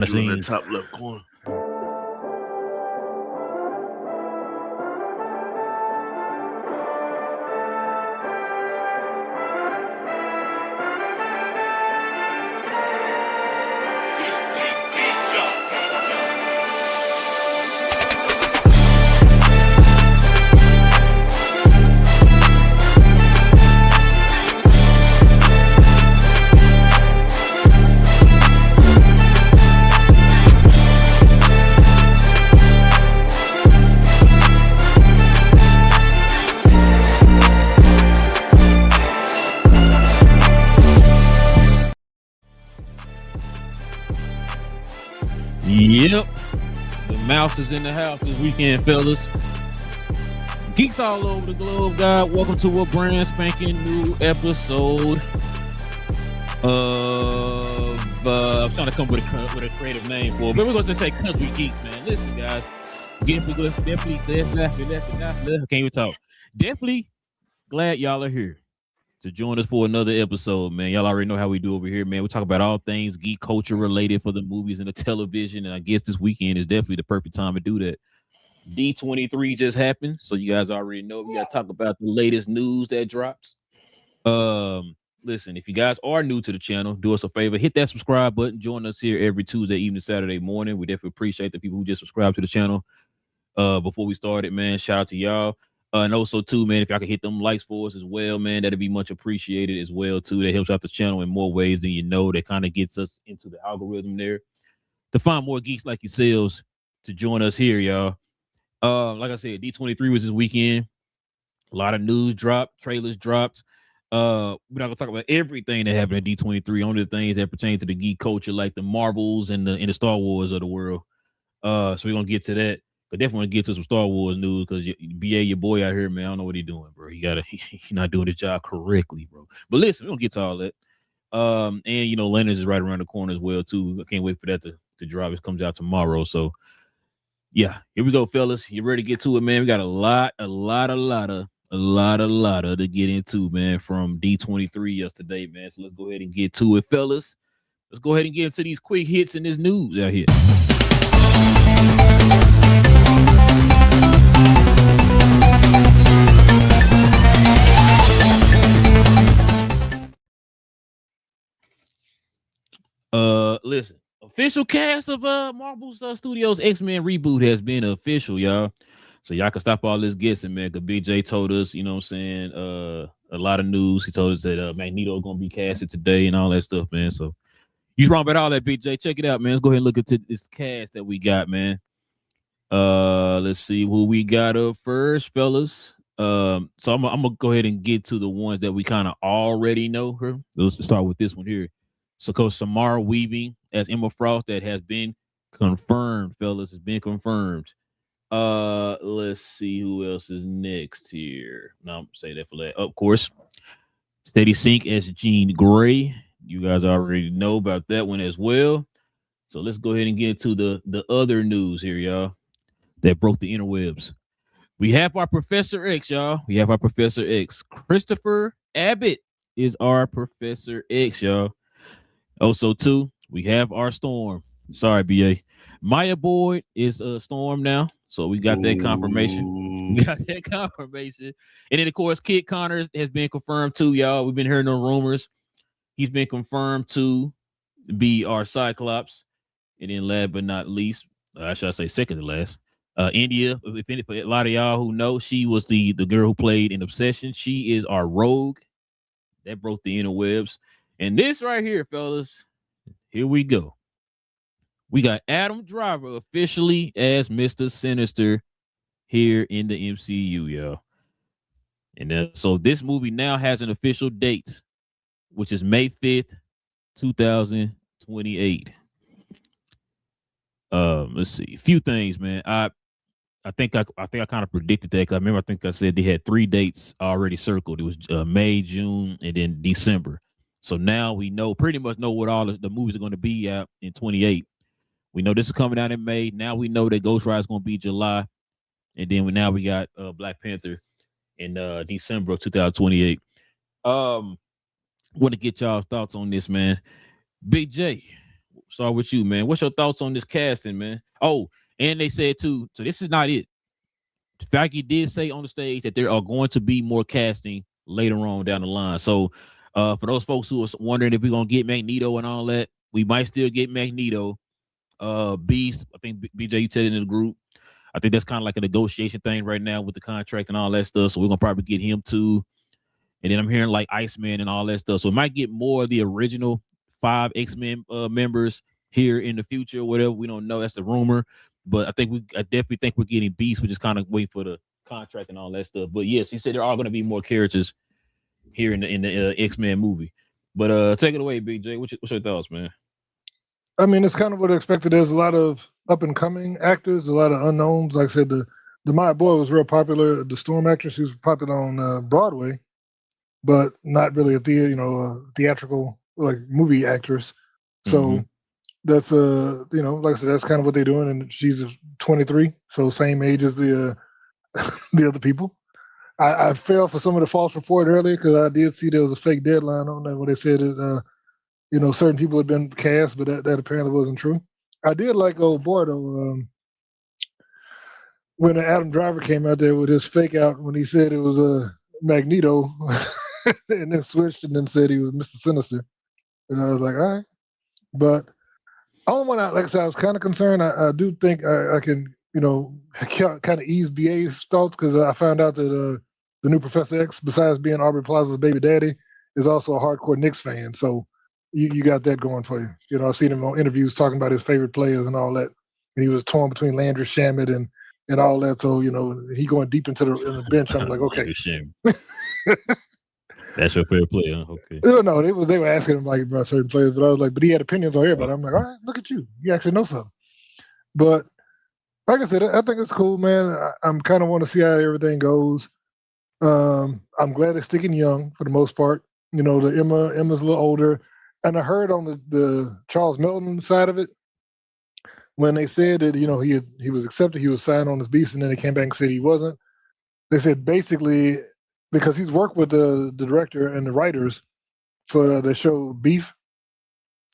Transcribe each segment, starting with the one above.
You in the top left corner. Yep, the mouse is in the house this weekend, fellas. Geeks all over the globe, God. Welcome to a brand spanking new episode of. I'm trying to come with a creative name for it, but we're going to say "Cause We Geeks," man. Listen, guys. Definitely can't even talk. Definitely glad y'all are here to join us for another episode, man. Y'all already know how we do over here, man. We talk about all things geek culture related for the movies and the television, and I guess this weekend is definitely the perfect time to do that. D23 just happened, so you guys already know we got to talk about the latest news that drops. Listen, if you guys are new to the channel, do us a favor, hit that subscribe button. Join us here every Tuesday evening, Saturday morning. We definitely appreciate the people who just subscribed to the channel. Before we started, man, shout out to y'all. And also, too, man, if y'all can hit them likes for us as well, man, that'd be much appreciated as well, too. That helps out the channel in more ways than you know. That kind of gets us into the algorithm there to find more geeks like yourselves to join us here, y'all. Like I said, D23 was this weekend. A lot of news dropped, trailers dropped. We're not gonna talk about everything that happened at D23. Only the things that pertain to the geek culture, like the Marvels and the Star Wars of the world. So we're gonna get to that. But definitely want to get to some Star Wars news because BA, your boy out here, man, I don't know what he's doing, bro. He's not doing the job correctly, bro. But listen, we're gonna get to all that. And you know, Leonard's is right around the corner as well, too. I can't wait for that to drop. It comes out tomorrow. So yeah, here we go, fellas. You ready to get to it, man? We got a lot to get into, man, from D23 yesterday, man. So let's go ahead and get to it, fellas. Let's go ahead and get into these quick hits and this news out here. Listen, official cast of Marvel Studios X-Men reboot has been official, y'all. So y'all can stop all this guessing, man. Cause Big J told us, you know what I'm saying, a lot of news. He told us that Magneto gonna be casted today and all that stuff, man. So you wrong about all that, Big J. Check it out, man. Let's go ahead and look at this cast that we got, man. Let's see who we got up first, fellas. So I'm gonna go ahead and get to the ones that we kind of already know her. Let's start with this one here. So Coach Samara Weaving as Emma Frost, that has been confirmed, fellas. It's been confirmed. Let's see who else is next here. No, I'm say that for that. Of course, Steady Sink as Jean Grey. You guys already know about that one as well. So let's go ahead and get into the other news here, y'all, that broke the interwebs. We have our Professor X, y'all. We have our Professor X. Christopher Abbott is our Professor X, y'all. Also, too, we have our Storm. Sorry, BA. Maya Boyd is a Storm now. So we got that confirmation. We got that confirmation. And then, of course, Kit Connors has been confirmed, too, y'all. We've been hearing the rumors. He's been confirmed to be our Cyclops. And then last but not least, I should say second to last, India. If a lot of y'all who know, she was the girl who played in Obsession. She is our Rogue. That broke the interwebs. And this right here, fellas, here we go. We got Adam Driver officially as Mr. Sinister here in the MCU, y'all. And so this movie now has an official date, which is May 5th, 2028. Let's see. A few things, man. I think I kind of predicted that, because I remember I think I said they had 3 dates already circled. It was May, June, and then December. So now we pretty much know what all the movies are going to be out in 28. We know this is coming out in May. Now we know that Ghost Rider is going to be July. And then we got Black Panther in December of 2028. Want to get y'all's thoughts on this, man. Big J, start with you, man. What's your thoughts on this casting, man? Oh, and they said too. So this is not it. Feige did say on the stage that there are going to be more casting later on down the line. So, for those folks who are wondering if we're gonna get Magneto and all that, we might still get Magneto. Beast, I think BJ, you said it in the group. I think that's kind of like a negotiation thing right now with the contract and all that stuff. So we're gonna probably get him too. And then I'm hearing like Iceman and all that stuff. So we might get more of the original 5 X-Men members here in the future, or whatever. We don't know. That's the rumor. But I definitely think we're getting Beast. We're just kind of waiting for the contract and all that stuff. But yes, he said there are going to be more characters here in the X-Men movie. But take it away, BJ. What's your thoughts, man? I mean, it's kind of what I expected. There's a lot of up and coming actors, a lot of unknowns. Like I said, the Maya Boy was real popular. The Storm actress, she was popular on Broadway, but not really a theatrical like movie actress. So that's like I said, that's kind of what they're doing. And she's 23, so same age as the the other people. I fell for some of the false report earlier because I did see there was a fake deadline on that where they said that certain people had been cast, but that apparently wasn't true. I did like old boy though. When Adam Driver came out there with his fake out when he said it was a Magneto, and then switched and then said he was Mr. Sinister, and I was like, all right. But only one, like I said, I was kind of concerned. I do think I can, kind of ease BA's thoughts because I found out that the new Professor X, besides being Aubrey Plaza's baby daddy, is also a hardcore Knicks fan. So you got that going for you. I've seen him on interviews talking about his favorite players and all that. And he was torn between Landry Shamet and all that. So, he going deep into the bench. I'm like, okay. That's your favorite player, huh? Okay. No, they were asking him like about certain players, but I was like, but he had opinions on everybody. I'm like, all right, look at you. You actually know something. But like I said, I think it's cool, man. I'm kind of want to see how everything goes. I'm glad they're sticking young for the most part. The Emma's a little older. And I heard on the Charles Melton side of it, when they said that, he was accepted, he was signed on as Beast, and then they came back and said he wasn't. They said basically, because he's worked with the director and the writers for the show Beef.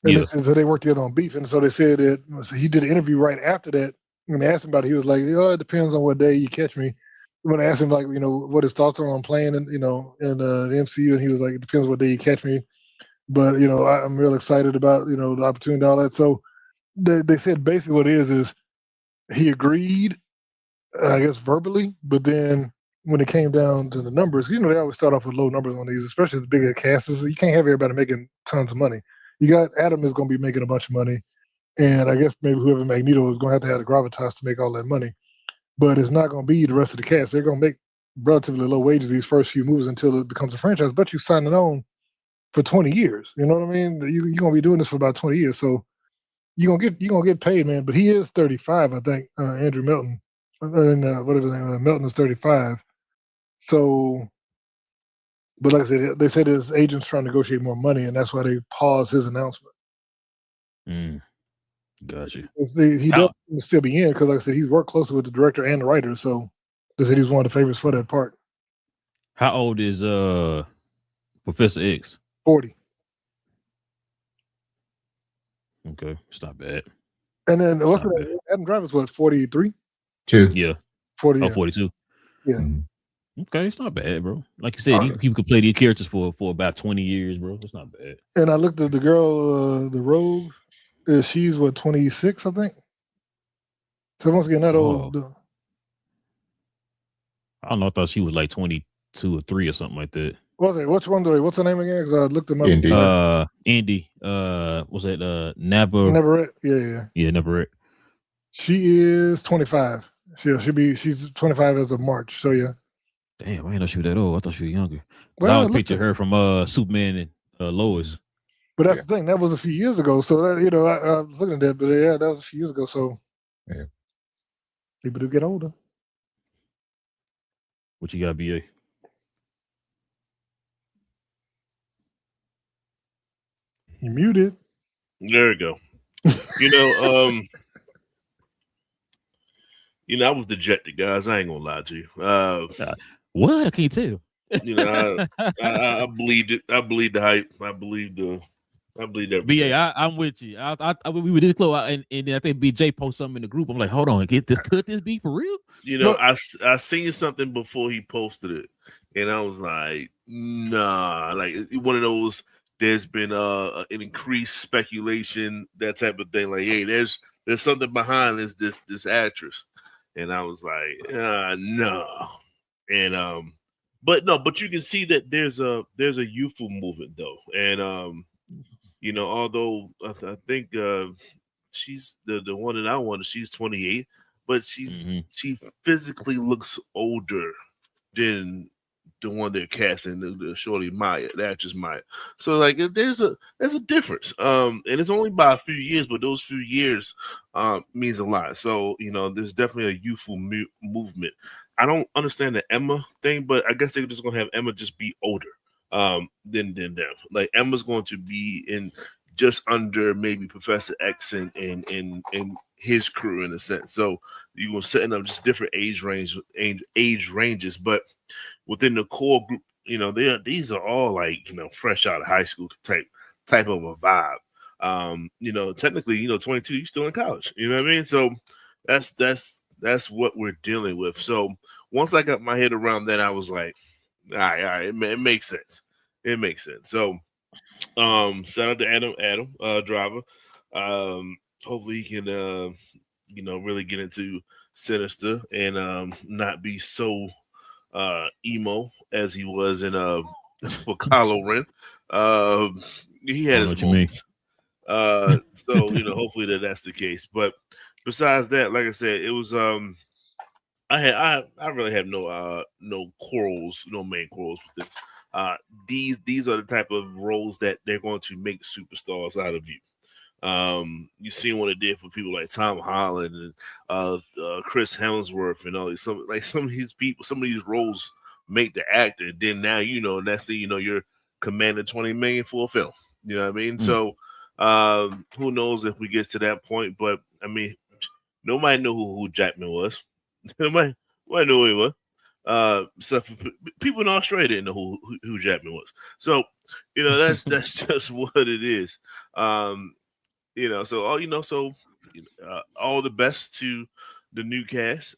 And so they worked together on Beef. And so they said that he did an interview right after that. When they asked him about it, he was like, it depends on what day you catch me. When I asked him, like, what his thoughts are on playing, in the MCU, and he was like, it depends what day you catch me. But, I'm real excited about, the opportunity and all that. So they said basically what it is he agreed, I guess, verbally, but then when it came down to the numbers, they always start off with low numbers on these, especially as big as casts. You can't have everybody making tons of money. You got Adam is going to be making a bunch of money, and I guess maybe whoever Magneto is going to have the gravitas to make all that money. But it's not going to be the rest of the cast. They're going to make relatively low wages these first few movies until it becomes a franchise. But you signed it on for 20 years. You know what I mean? You're going to be doing this for about 20 years. So you're gonna get paid, man. But he is 35, I think, Andrew Melton. And whatever his name is, Melton is 35. So, but like I said, they said his agent's trying to negotiate more money, and that's why they paused his announcement. Gotcha. He does still be in because, like I said, he's worked closely with the director and the writer, so they said he's one of the favorites for that part. How old is Professor X? 40. Okay, it's not bad. And then what's it? Adam Driver's what, 43? 2. Yeah. 40. Oh, 42. Yeah. Okay, it's not bad, bro. Like you said, you can play these characters for about 20 years, bro. It's not bad. And I looked at the girl, the Rogue. She's what, 26, I think. So once again, that old. I don't know. I thought she was like 22 or 3 or something like that. Which one? What's her name again? Because I looked at my Indy. Was it Neverett? Yeah, Neverett. She is 25. She's 25 as of March. So yeah. Damn, I didn't know she was that old. I thought she was younger. Well, I always picture her from Superman and Lois. But that's the thing. That was a few years ago. So that, I was looking at that, but yeah, that was a few years ago. So yeah, people do get older. What you got, BA? You muted. There we go. I was dejected, guys. I ain't gonna lie to you. What? I can't tell. I believed it. I believed the hype. I believed I believe that. BA, I'm with you. We were this close, and then I think BJ posted something in the group. I'm like, hold on, could this be for real? You know, I seen something before he posted it, and I was like, nah, like one of those. There's been an increased speculation, that type of thing. Like, hey, there's something behind this actress, and I was like, no, and but you can see that there's a youthful movement though, and you know, although I think she's the one that I wanted, she's 28, but she physically looks older than the one they're casting, the shorty Maya, the actress Maya. So like there's a difference. And it's only by a few years, but those few years means a lot. So, you know, there's definitely a youthful movement. I don't understand the Emma thing, but I guess they're just gonna have Emma just be older than them. Like Emma's going to be in just under maybe Professor X and his crew in a sense. So you were setting up just different age ranges, but within the core group, you know, these are all like, you know, fresh out of high school type of a vibe. You know, technically, you know, 22, you're still in college. You know what I mean? So that's what we're dealing with. So once I got my head around that, I was like, all right, it makes sense. It makes sense. So shout out to Adam Driver. Hopefully he can you know, really get into Sinister and not be so emo as he was in for Kylo Ren. He had his moments. So you know, hopefully that's the case. But besides that, like I said, it was I really have no quarrels, no main quarrels with it. These are the type of roles that they're going to make superstars out of you. You seen what it did for people like Tom Holland and Chris Hemsworth and all these some of these people, some of these roles make the actor. Then now, you know, next thing you know, you're commanding 20 million for a film. You know what I mean? So who knows if we get to that point? But I mean, nobody knew who Jackman was. nobody knew who he was. So people in Australia didn't know who Jackman was. So you know, that's just what it is. You know, so all the best to the new cast.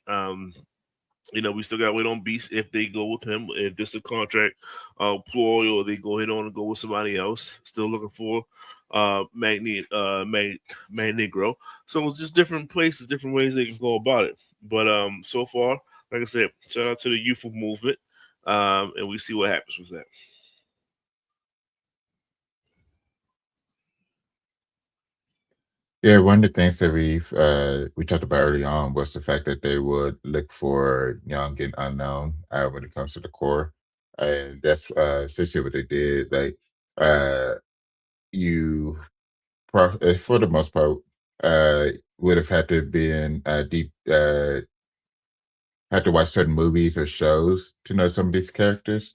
You know, we still got to wait on Beast if they go with him. If this is a contract ploy or they go ahead on and go with somebody else. Still looking for Magneto. So it's just different places, different ways they can go about it. But so far, like I said, shout out to the youthful movement, and we see what happens with that. Yeah, one of the things that we talked about early on was the fact that they would look for young and unknown when it comes to the core, and that's essentially what they did. Like you, for the most part, would have had to been deep, had to watch certain movies or shows to know some of these characters.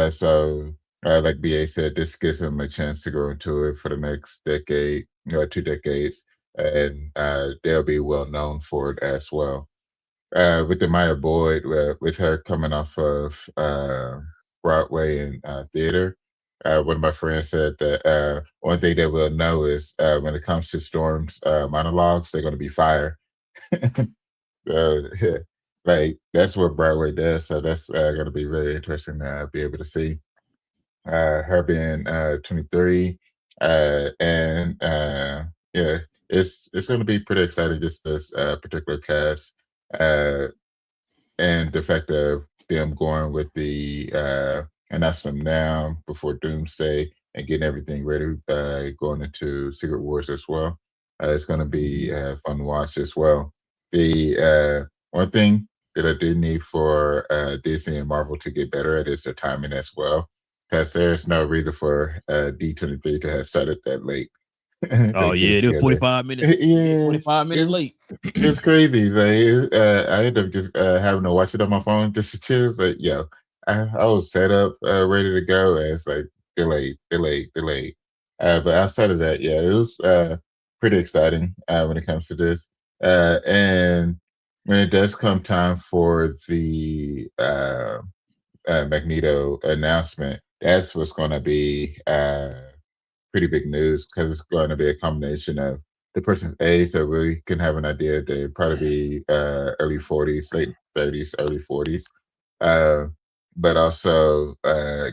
So, like BA said, this gives them a chance to go into it for the next decade, 2 decades, and they'll be well known for it as well. With the Maya Boyd, with her coming off of Broadway and theater, one of my friends said that one thing they will know is when it comes to Storm's monologues, they're going to be fire. Like that's what Broadway does, so that's going to be really interesting to be able to see her being 23, and yeah, it's going to be pretty exciting. Just this particular cast, and the fact of them going with the announcement now before Doomsday and getting everything ready, going into Secret Wars as well. It's going to be fun to watch as well. The one thing that I do need for Disney and Marvel to get better at is their timing as well, because there's no reason for D23 to have started that late. Oh yeah, they're 45 minutes. Yeah, 45 minutes late. It's crazy. Like I ended up just having to watch it on my phone just to choose. Like, yo, I was set up, ready to go, and it's like delayed. But outside of that, yeah, it was pretty exciting when it comes to this. And when it does come time for the Magneto announcement, that's what's going to be pretty big news because it's going to be a combination of the person's age, so we can have an idea. They'd probably be early 40s, late 30s, early 40s, but also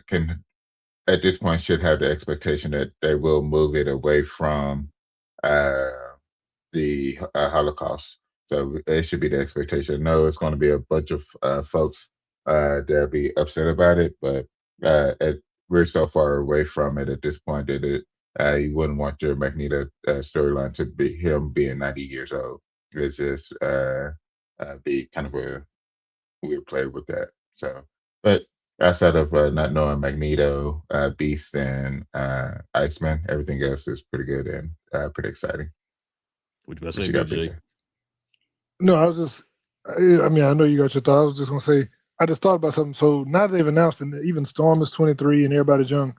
can at this point should have the expectation that they will move it away from the Holocaust. So it should be the expectation. No, it's going to be a bunch of folks that'll be upset about it, but we're so far away from it at this point that you wouldn't want your Magneto storyline to be him being 90 years old. It's just be kind of a weird play with that. So, but outside of not knowing Magneto, Beast, and Iceman, everything else is pretty good and pretty exciting. What you about to say, BJ? No, I was just. I mean, I know you got your thought. I was just gonna say. I just thought about something. So now they've announced, and even Storm is 23, and everybody's young.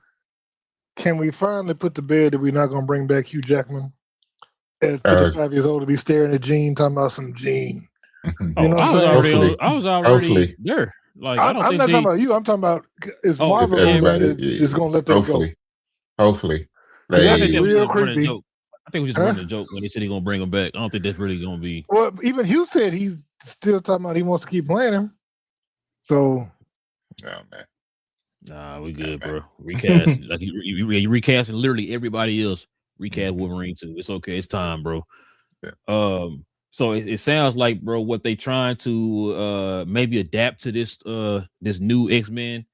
Can we finally put to bed that we're not gonna bring back Hugh Jackman at 55 years old to be staring at Gene, talking about some Gene? You know, I was already there. Like, I'm not talking about you. I'm talking about is Marvel is gonna let that go? Hopefully, I think real creepy. I think we just running a joke when they said he's gonna bring him back. I don't think that's really gonna be. Well, even Hugh said he's still talking about he wants to keep playing him. So, oh man, nah, we good, bro. Recast like you recasting literally everybody else. Recast Wolverine too. It's okay. It's time, bro. Yeah. So it sounds like, bro, what they trying to maybe adapt to this this new X-Men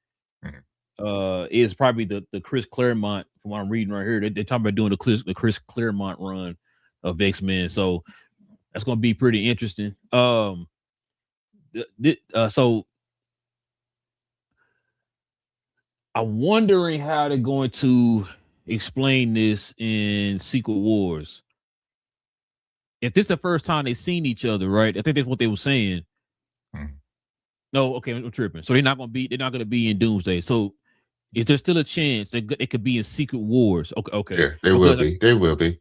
is probably the Chris Claremont, from what I'm reading right here. They're talking about doing the Chris Claremont run of X-Men. So that's gonna be pretty interesting. So I'm wondering how they're going to explain this in Secret Wars. If this is the first time they've seen each other, right? I think that's what they were saying. No, okay, I'm tripping. So they're not gonna be in Doomsday. So is there still a chance that it could be in Secret Wars? Okay. Yeah, they will be. They will be.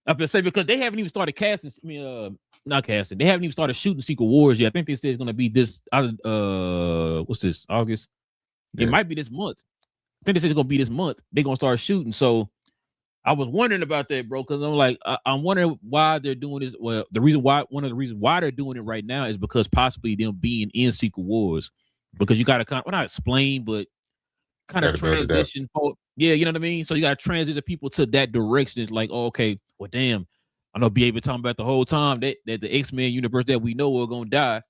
I'm gonna say because they haven't even started casting. I mean, not casting. They haven't even started shooting Secret Wars yet. I think they said it's gonna be this. What's this? August. Yeah. It might be this month. I think they said it's gonna be this month. They're gonna start shooting. So I was wondering about that, bro, because I'm like, I'm wondering why they're doing this. Well, one of the reasons why they're doing it right now is because possibly them being in Secret Wars, because you got to kind of, well, not explain, but kind of transition. Yeah, you know what I mean? So you got to transition people to that direction. It's like, oh, okay, well, damn, I know B.A. talking about the whole time that the X-Men universe that we know are going to die.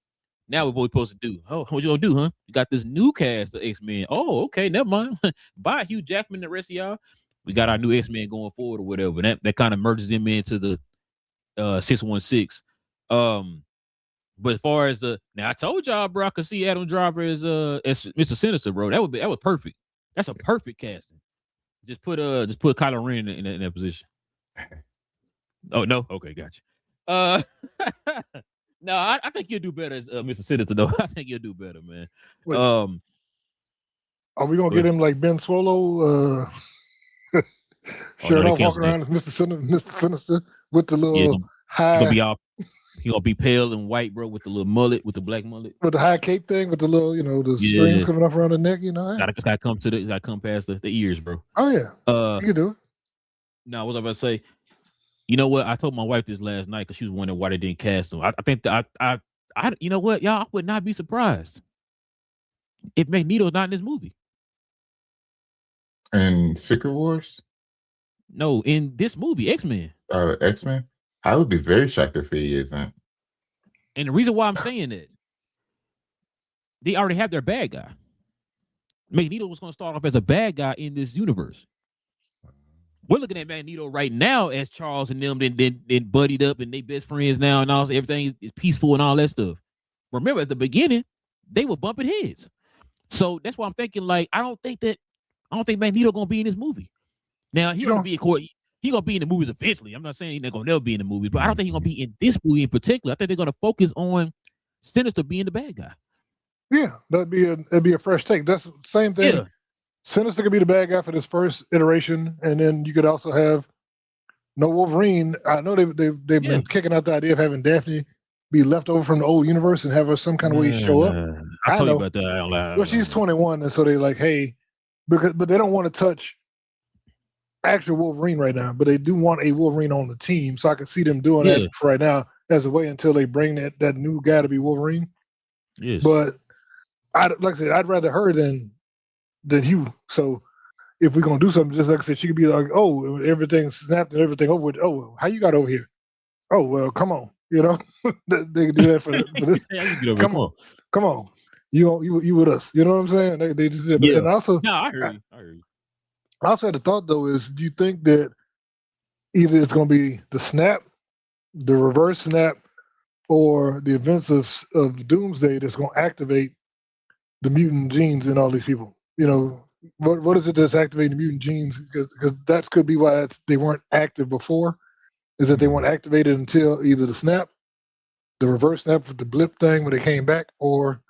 Now what we supposed to do? Oh, what you gonna do, huh? You got this new cast of X-Men. Oh, okay, never mind. Bye, Hugh Jackman and the rest of y'all. We got our new X-Men going forward or whatever. That kind of merges them into the 616. But as far as now I told y'all, bro, I could see Adam Driver as Mr. Sinister, bro. That was perfect. That's a perfect casting. Just put Kylo Ren in that position. Oh no, okay, gotcha. No, I think you'll do better as Mr. Sinister, though. I think you'll do better, man. Wait, are we gonna get him like Ben Swallow? Shirt off, walking around as Mr. Sinister with the little high. He gonna be pale and white, bro, with the little mullet, with the black mullet, with the high cape thing, with the little, the strings coming off around the neck. Gotta come past the ears, bro. Oh yeah, you can do it. Now, what was I about to say? You know what? I told my wife this last night because she was wondering why they didn't cast him. I think that I you know what, y'all, I would not be surprised if Magneto's not in this movie. In Secret Wars? No, in this movie, X-Men. X-Men? I would be very shocked if he isn't. And the reason why I'm saying that, they already have their bad guy. Magneto was going to start off as a bad guy in this universe. We're looking at Magneto right now as Charles and them then buddied up and they best friends now and all, everything is peaceful and all that stuff. Remember, at the beginning, they were bumping heads. So that's why I'm thinking, like, I don't think Magneto gonna be in this movie. Now he's gonna be in the movies eventually. I'm not saying he's not gonna never be in the movie, but I don't think he's gonna be in this movie in particular. I think they're gonna focus on Sinister being the bad guy. Yeah, that'd be a fresh take. That's the same thing. Yeah. Sinister could be the bad guy for this first iteration, and then you could also have no Wolverine. I know they've been kicking out the idea of having Daphne be left over from the old universe and have her some kind of way show up. I told you about that. Well, she's 21, and so they're like, hey, but they don't want to touch actual Wolverine right now, but they do want a Wolverine on the team. So I can see them doing that for right now as a way until they bring that new guy to be Wolverine. Yes. But like I said, I'd rather her than Hugh. So if we're gonna do something, just like I said, she could be like, "Oh, everything snapped and everything over with. Oh, how you got over here? Oh, well, come on, you know." They can do that for this. Come on, you with us? You know what I'm saying? They just did. Yeah. And also, no, I heard you. I also had the thought though: is do you think that either it's gonna be the snap, the reverse snap, or the events of Doomsday that's gonna activate the mutant genes in all these people? You know, what is it that's activating the mutant genes? Because that could be why they weren't active before, is that they weren't activated until either the snap, the reverse snap with the blip thing when they came back, or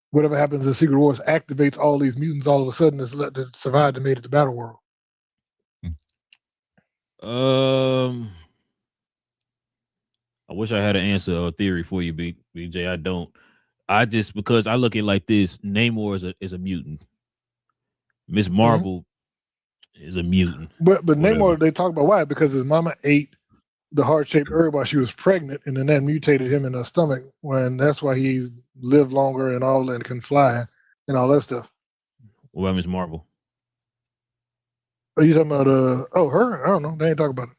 whatever happens in Secret Wars activates all these mutants all of a sudden that survived and made it to Battle World. I wish I had an answer or a theory for you, BJ. I don't. I just, because I look at it like this: Namor is a mutant. Miss Marvel is a mutant. But Namor, they talk about why, because his mama ate the heart-shaped herb while she was pregnant, and then that mutated him in her stomach. When that's why he lived longer and all, and can fly and all that stuff. What about Miss Marvel? Are you talking about her? I don't know. They ain't talking about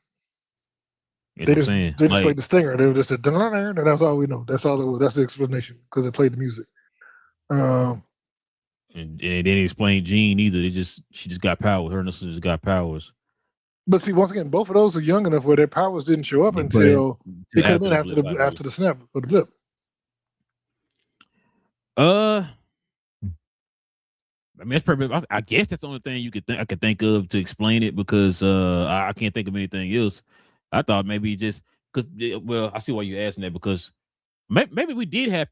it. They just played the stinger. They were just that's all we know. That's all it was. That's the explanation, because they played the music. And they didn't explain Jean either. She just got powers. Her and sister just got powers. But see, once again, both of those are young enough where their powers didn't show up until it could have been after the snap or the blip. I mean, that's probably. I guess that's the only thing I could think of to explain it, because I can't think of anything else. I thought maybe just because. Well, I see why you're asking that, because maybe we did have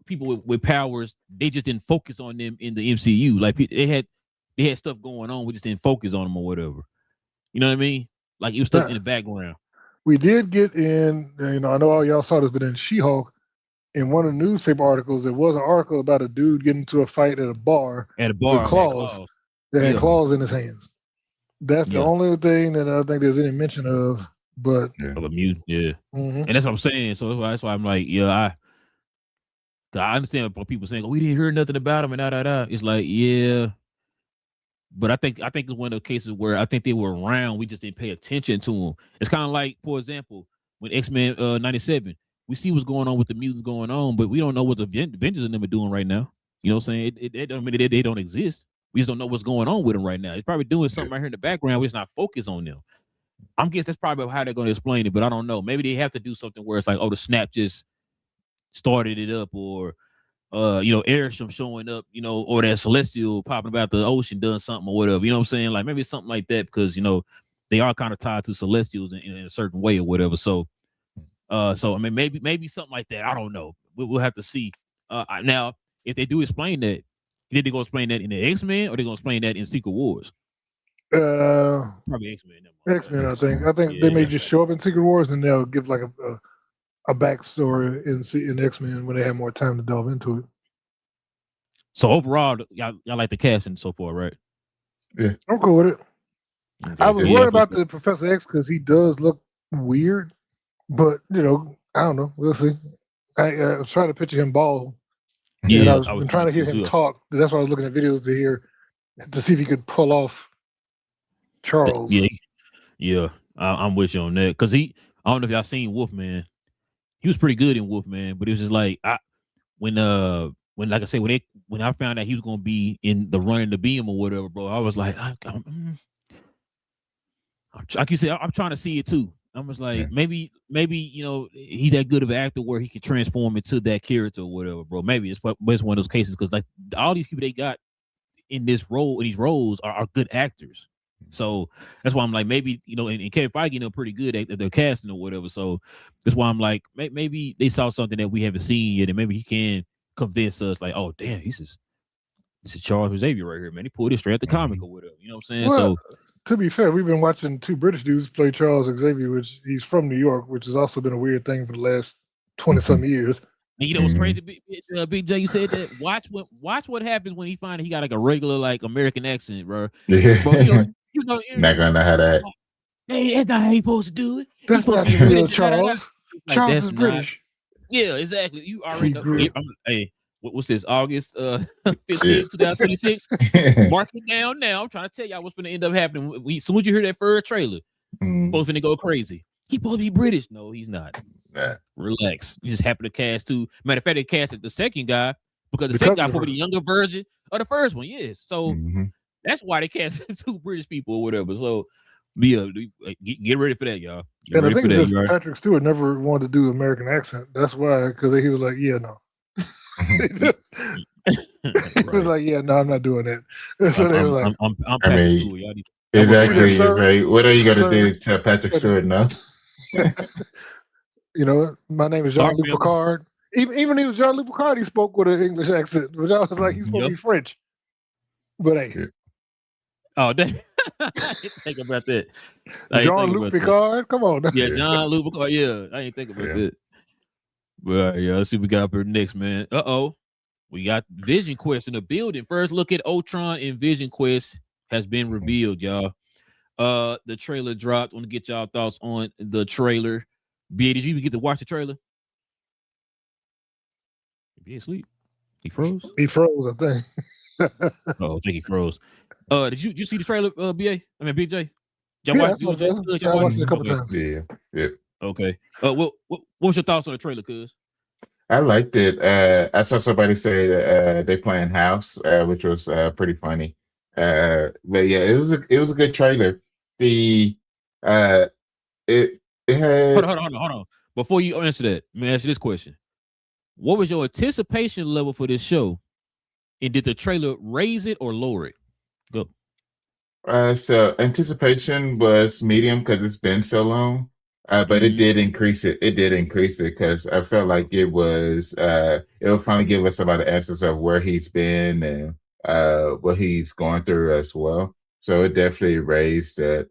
people with powers. They just didn't focus on them in the MCU. Like they had stuff going on. We just didn't focus on them or whatever. You know what I mean? Like it was stuff in the background. We did get in. I know all y'all saw this, but in She-Hulk, in one of the newspaper articles, there was an article about a dude getting into a fight at a bar with claws. That had claws in his hands. That's the only thing that I think there's any mention of. But of a mutant, and that's what I'm saying. So that's why I'm like, I understand what people saying. Oh, we didn't hear nothing about him, and It's like, but I think it's one of the cases where I think they were around. We just didn't pay attention to them. It's kind of like, for example, when X-Men 97, we see what's going on with the mutants going on, but we don't know what the Avengers and them are doing right now. You know what I'm saying? It don't mean they don't exist. We just don't know what's going on with them right now. It's probably doing something right here in the background. We're just not focused on them. I'm guessing that's probably how they're going to explain it, but I don't know. Maybe they have to do something where it's like, oh, the snap just started it up, or Airsham showing up, or that Celestial popping about the ocean doing something or whatever. You know what I'm saying? Like maybe something like that, because they are kind of tied to Celestials in a certain way or whatever. So I mean, maybe something like that. I don't know. We'll have to see. Now, if they do explain that, did they go explain that in the X-Men, or they gonna explain that in Secret Wars? Probably X-Men. X-Men, I think they may just show up in Secret Wars, and they'll give like a backstory in X-Men when they have more time to delve into it. So overall, y'all like the casting so far, right? Yeah, I'm cool with it. Okay. I was worried about the Professor X because he does look weird, but I don't know. We'll see. I was trying to picture him bald. Yeah, I was trying to hear him talk. That's why I was looking at videos to see if he could pull off Charles. Yeah, I'm with you on that, because I don't know if y'all seen Wolfman. He was pretty good in Wolfman, but it was just like when like I said, when I found out he was gonna be in the Running the Beam or whatever, bro, I was like, like you said, I'm trying to see it too. I was like, maybe he's that good of an actor where he can transform into that character or whatever, bro. Maybe it's one of those cases, because like all these people they got in these roles are good actors. So that's why I'm like, maybe and Kevin Feige pretty good at their casting or whatever. So that's why I'm like, maybe they saw something that we haven't seen yet, and maybe he can convince us, like, oh damn, this is Charles Xavier right here, man. He pulled it straight at the comic or whatever. You know what I'm saying? Well, so to be fair, we've been watching two British dudes play Charles Xavier, which he's from New York, which has also been a weird thing for the last 20-some years. And what's crazy, Big J, you said that. Watch what happens when he finds he got like a regular like American accent, bro. Yeah. Bro, not gonna know how that. Hey, that's not how you supposed to do it. That's not the real Charles. Charles is British. Yeah, exactly. You already He know. grew. Hey, what's this? August 15, 2026. Mark it down now. I'm trying to tell y'all what's going to end up happening. As soon as you hear that first trailer, both finna go crazy. He's supposed to be British. No, he's not. Yeah. Relax. You just happen to cast two. Matter of fact, they casted the second guy because the second guy probably the younger version of the first one. Yes. So that's why they casted two British people or whatever. So get ready for that, y'all. And I think it's just Patrick Stewart never wanted to do American accent. That's why, because he was like, yeah, no. He was like, yeah, no, I'm not doing that. So they were like, I'm Patrick Stewart. Y'all need exactly. Like, what are you gonna do to Patrick Stewart now? You know, my name is Jean-Luc Picard. Even when he was Jean-Luc Picard, he spoke with an English accent, which I was like, he's supposed to be French. But hey. Oh, dang. I didn't think about that. Jean-Luc Picard? Come on. Yeah, Jean-Luc Picard. Yeah, I didn't think about that. But yeah, let's see what we got for next, man. We got Vision Quest in the building. First look at Ultron and Vision Quest has been revealed, y'all. The trailer dropped. I want to get y'all thoughts on the trailer. B, did you even get to watch the trailer? Be asleep. He froze. He froze, I think. I think he froze. Did you see the trailer, BA? I mean BJ? I watched it a couple times. Yeah. Okay. What was your thoughts on the trailer, cuz? I liked it. I saw somebody say that they playing house, which was pretty funny. But yeah, it was a good trailer. It had hold on. Before you answer that, let me ask you this question. What was your anticipation level for this show? And did the trailer raise it or lower it? Go. So anticipation was medium because it's been so long. But it did increase it. It did increase it because I felt like it will finally give us a lot of answers of where he's been and what he's going through as well. So it definitely raised that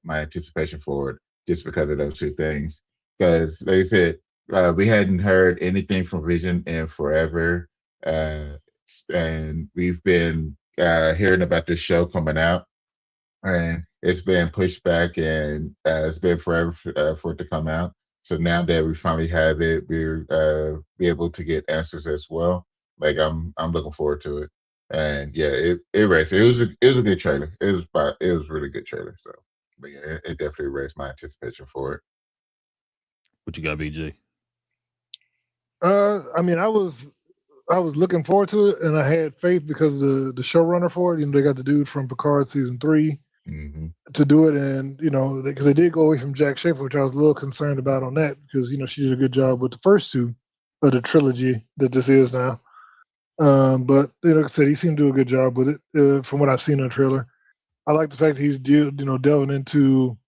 my anticipation for it just because of those two things. Because like I said, we hadn't heard anything from Vision in forever. And we've been hearing about this show coming out. And it's been pushed back and it's been forever for it to come out. So now that we finally have it, we'll be able to get answers as well. Like I'm looking forward to it. And yeah, it raised. It was a good trailer. It was a really good trailer. So, but yeah, it definitely raised my anticipation for it. What you got, BJ? I mean, I was looking forward to it, and I had faith because the showrunner for it, they got the dude from Picard season 3 to do it, and because they did go away from Jack Schaefer, which I was a little concerned about on that because she did a good job with the first two of the trilogy that this is now. But like I said, he seemed to do a good job with it from what I've seen in the trailer. I like the fact that he's delving into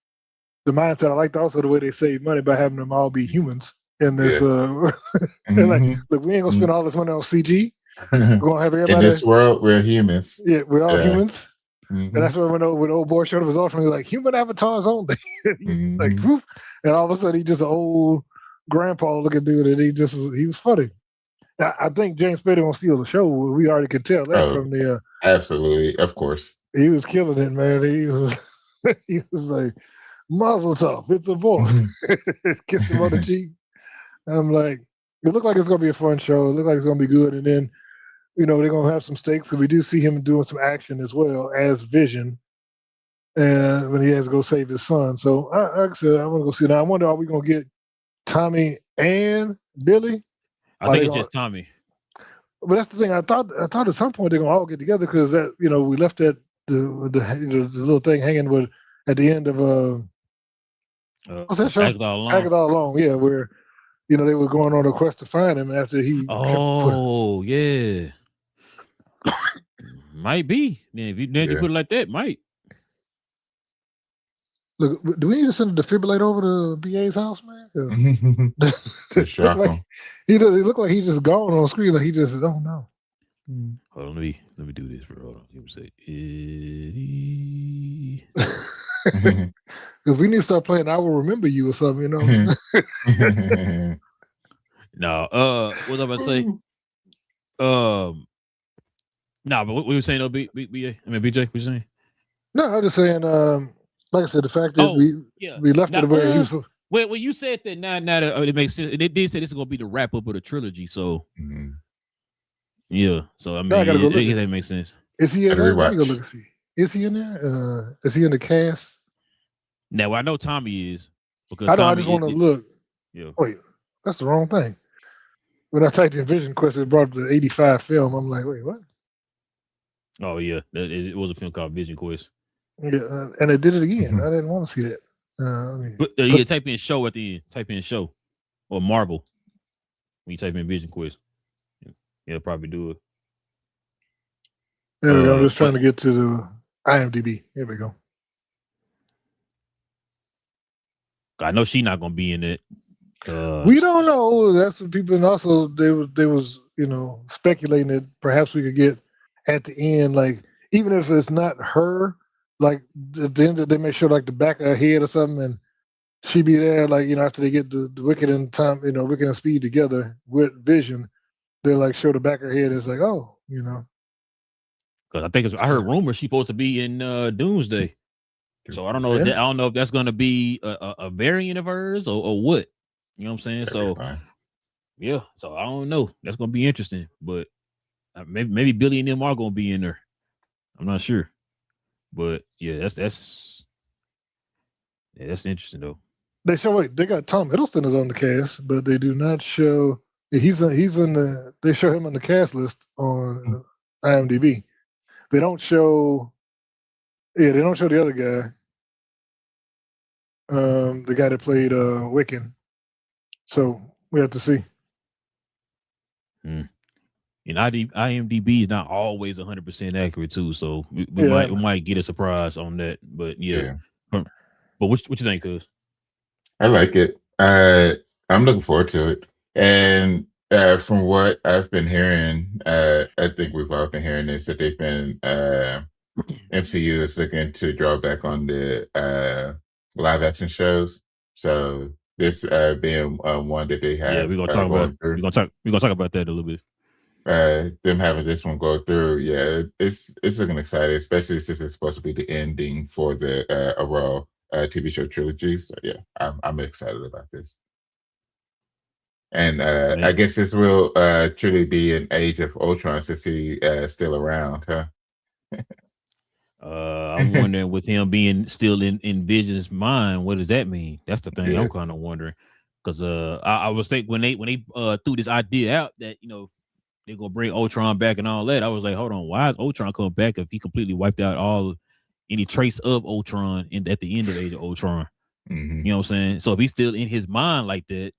the mindset. I liked also the way they save money by having them all be humans in this. And like, look, we ain't gonna spend all this money on CG. We're gonna have everybody in this world. We're humans. Yeah, we're all humans. And that's when old boy showed up his office, like human avatars only. Like, whoop, and all of a sudden he just an old grandpa looking dude, and he was funny. I think James Spader won't steal the show. We already can tell that from the. Absolutely, of course. He was killing it, man. He was like, Mazel tov, it's a boy. Kissed him on the cheek. I'm like, it looked like it's gonna be a fun show. It looked like it's gonna be good, and then they're gonna have some stakes because we do see him doing some action as well as Vision, and when he has to go save his son. So like I said, I'm gonna go see it. Now I wonder, are we gonna get Tommy and Billy? I think it's just Tommy. But that's the thing. I thought at some point they're gonna all get together because that we left that the little thing hanging with at the end of what's that show? Agatha Alone. Yeah, where they were going on a quest to find him after he. Oh yeah. Might be. Yeah, if you put it like that, might. Look, do we need to send a defibrillator over to BA's house, man? He looked like he just gone on the screen, like he just don't know. Hold on, let me do this, bro. Hold on. Let me say, because we need to start playing "I Will Remember You" or something, No, what was I about to say? No, but what we were saying, BJ, what you saying? No, I'm just saying. Like I said, the fact that we left it where he was. Well, when you said that, now that it makes sense. They did say this is gonna be the wrap up of the trilogy, so yeah. So I mean, I gotta go look. That makes sense. Is he in there? Let me go look and see. Is he in there? Is he in the cast? Now I know Tommy is because I just want to look. Yeah. Wait, that's the wrong thing. When I typed in Vision Quest, it brought up the '85 film. I'm like, wait, what? Oh yeah, it was a film called Vision Quest. Yeah, and it did it again. I didn't want to see that. Yeah, type in show at the end. Type in show or Marvel when you type in Vision Quest. Yeah, it'll probably do it. There we go. I'm just trying to get to the IMDb. Here we go. I know she's not gonna be in it. We don't know. That's what people, and also they was speculating that perhaps we could get at the end, like even if it's not her, like at the end they may show like the back of her head or something, and she be there, like after they get the Wicked and Wicked and Speed together with Vision, they like show the back of her head. And it's like, oh, Because I think I heard rumors she's supposed to be in Doomsday. So I don't know. I don't know if that's going to be a variant of hers or what. You know what I'm saying? So yeah. So I don't know. That's going to be interesting. But maybe Billy and them are going to be in there. I'm not sure. But yeah, that's interesting though. They got Tom Hiddleston is on the cast, but they do not show he's in the. They show him on the cast list on IMDb. They don't show. Yeah, they don't show the other guy. The guy that played Wiccan. So we have to see. And IMDb is not always 100% accurate too, so we might get a surprise on that. But yeah. But what you think, cuz? I like it. I'm looking forward to it. And from what I've been hearing, I think we've all been hearing this, that they've been MCU is looking to draw back on the live action shows. So this being one that they have. Yeah, we're gonna talk about. We're gonna talk about that a little bit. Them having this one go through, yeah, it's looking exciting, especially since it's supposed to be the ending for the overall TV show trilogy. So yeah, I'm excited about this. And I guess this will truly be an age of Ultron since he still around, huh? I'm wondering with him being still in Vision's mind, what does that mean? That's the thing I'm kind of wondering. Because I was thinking when they threw this idea out that they're gonna bring Ultron back and all that, I was like, hold on, why is Ultron coming back if he completely wiped out any trace of Ultron at the end of Age of Ultron? Mm-hmm. You know what I'm saying? So if he's still in his mind like that,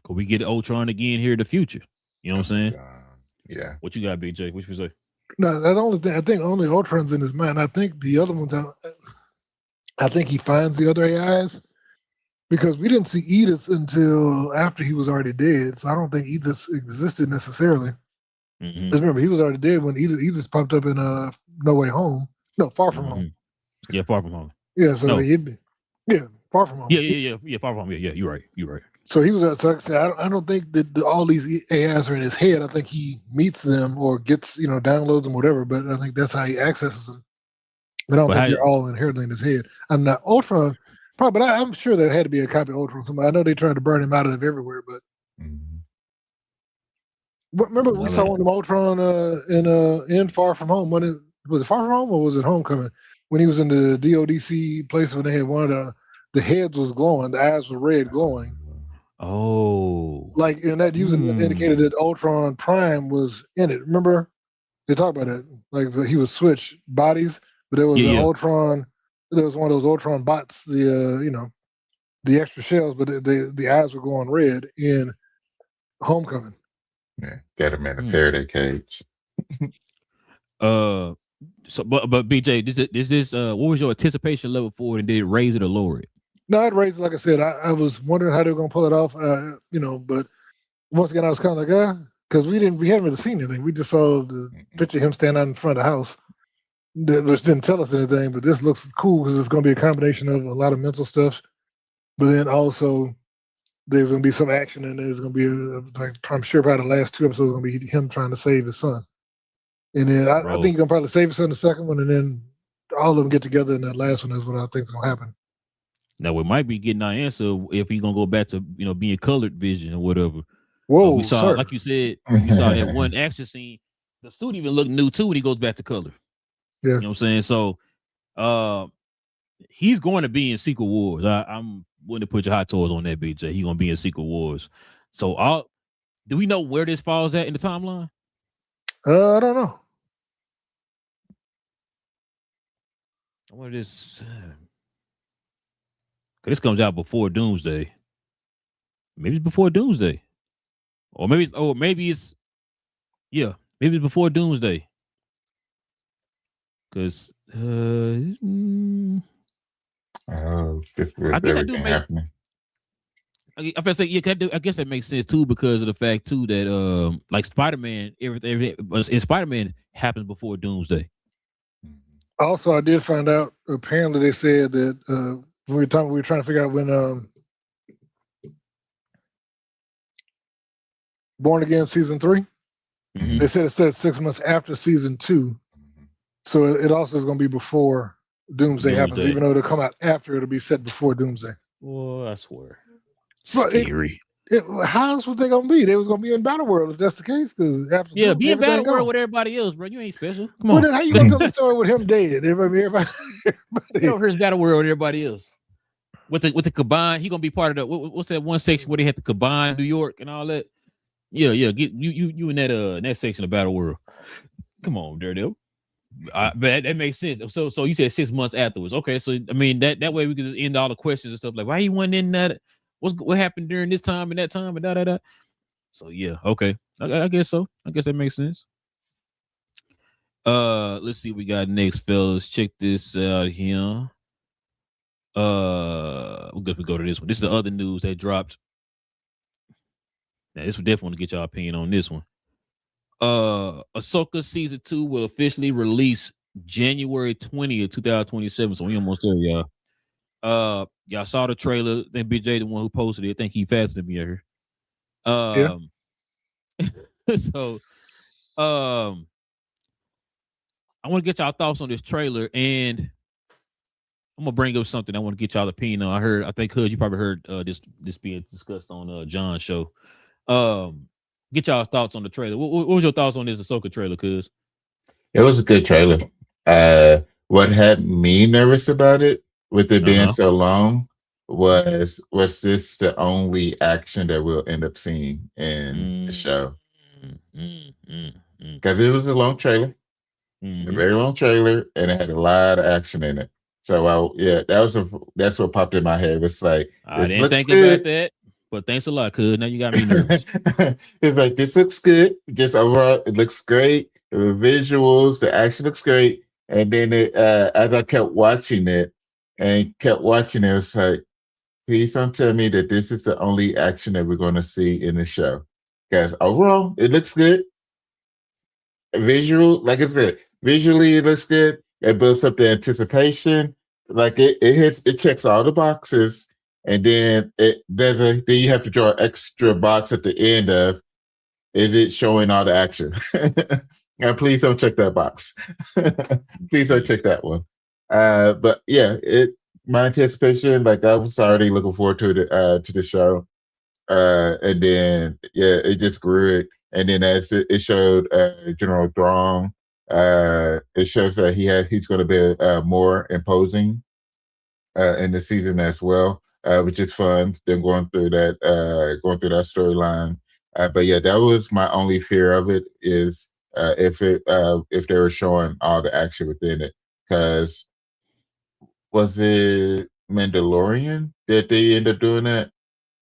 could we get Ultron again here in the future? You know what I'm saying? Yeah. What you got, Big J? What you say? No, that's the only thing. I think only Ultron's in his mind. I think the other ones, I think he finds the other AIs because we didn't see Edith until after he was already dead. So I don't think Edith existed necessarily. Mm-hmm. Because remember, he was already dead when Edith popped up in No Way Home. No, Far From Home. Yeah, Far From Home. Yeah, so he'd be. Yeah, Far From Home. Yeah, Far From Home. Yeah, you're right. So he was. So I don't think that all these AIs are in his head. I think he meets them or gets downloads them, whatever. But I think that's how he accesses them. But I don't think they're all inherently in his head. I'm not Ultron, probably, but I'm sure there had to be a copy of Ultron somewhere. I know they tried to burn him out of everywhere, but remember we saw one of them Ultron in Far From Home. Was it Far From Home or was it Homecoming? When he was in the DODC place when they had one of the heads was glowing, the eyes were red glowing. Oh, like, and that indicated that Ultron Prime was in it. Remember they talked about that, like he was switched bodies, but there was an Ultron. There was one of those Ultron bots, the extra shells, but the eyes were glowing red in Homecoming. Yeah, got him in a Faraday cage. So, but BJ, this is what was your anticipation level for it, and did it raise it or lower it? No, I'd raise it. Like I said, I was wondering how they were going to pull it off. But once again, I was kind of like, because we hadn't really seen anything. We just saw the picture of him standing out in front of the house, which didn't tell us anything. But this looks cool because it's going to be a combination of a lot of mental stuff, but then also there's going to be some action, and there's going to be I'm sure probably the last 2 episodes are going to be him trying to save his son. And then I think he's going to probably save his son the second one, and then all of them get together in that last one is what I think is gonna happen. Now we might be getting our answer if he's gonna go back to being colored vision or whatever. Whoa, we saw, sir. like you said, we saw that one action scene. The suit even looked new too when he goes back to color. Yeah. You know what I'm saying? So he's going to be in Secret Wars. I'm willing to put your hot toes on that, BJ. He's gonna be in Secret Wars. So do we know where this falls at in the timeline? I don't know. I wonder this. This comes out before Doomsday. Maybe it's before Doomsday, or maybe it's before Doomsday. Because just with I guess everything happening. I guess that makes sense too because of the fact too that like Spider-Man, everything in Spider-Man happens before Doomsday. Also, I did find out. Apparently, they said that when we were trying to figure out when Born Again season 3. Mm-hmm. They said it said 6 months after season 2, so it also is going to be before Doomsday happens. Even though it'll come out after, it'll be set before Doomsday. Well, I swear, but scary. How else was they going to be? They was going to be in Battle World if that's the case. Be in Battle World with everybody else, bro. You ain't special. Come on. Then how you going to tell the story with him dead? Everybody. Here's Battle World with everybody else. With the combine, he gonna be part of the what's that one section where they had the combine New York and all that. Yeah. Get you in that section of Battle World. Come on, Daredevil. But that makes sense. So you said 6 months afterwards. Okay, so I mean that way we could just end all the questions and stuff like why he went in that. What happened during this time and that time and da. So yeah, okay. I guess so. I guess that makes sense. Let's see what we got next, fellas. Check this out here. We'll go to this one. This is the other news that dropped. Now, this would definitely want to get your opinion on this one. Ahsoka season 2 will officially release January 20th, 2027. So we almost there, y'all. Y'all saw the trailer. I think BJ, the one who posted it. I think he faster than me here. So, I want to get y'all thoughts on this trailer, and I'm gonna bring up something I want to get y'all opinion on. I think you probably heard this being discussed on John's show. Get y'all thoughts on the trailer. What was your thoughts on this Ahsoka trailer, cuz? It was a good trailer. What had me nervous about it, with it being so long, was this the only action that we'll end up seeing in the show? Because it was a long trailer, a very long trailer, and it had a lot of action in it. So that's what popped in my head. It's like I didn't think about that, but thanks a lot, cuz now you got me nervous. It's like this looks good. Just overall, it looks great. The visuals, the action looks great. And then as I kept watching it, it's like, please don't tell me that this is the only action that we're going to see in the show. Because overall, it looks good. Like I said, visually it looks good. It builds up the anticipation. Like it checks all the boxes. And then then you have to draw an extra box at the end of, is it showing all the action? And please don't check that box. Please don't check that one. But yeah, my anticipation, like I was already looking forward to the show. And then it just grew it. And then as it showed General Thrawn, it shows that he's going to be more imposing in the season as well, which is fun. Then going through that storyline. But yeah, that was my only fear of it is if they were showing all the action within it. Because was it Mandalorian that they end up doing that?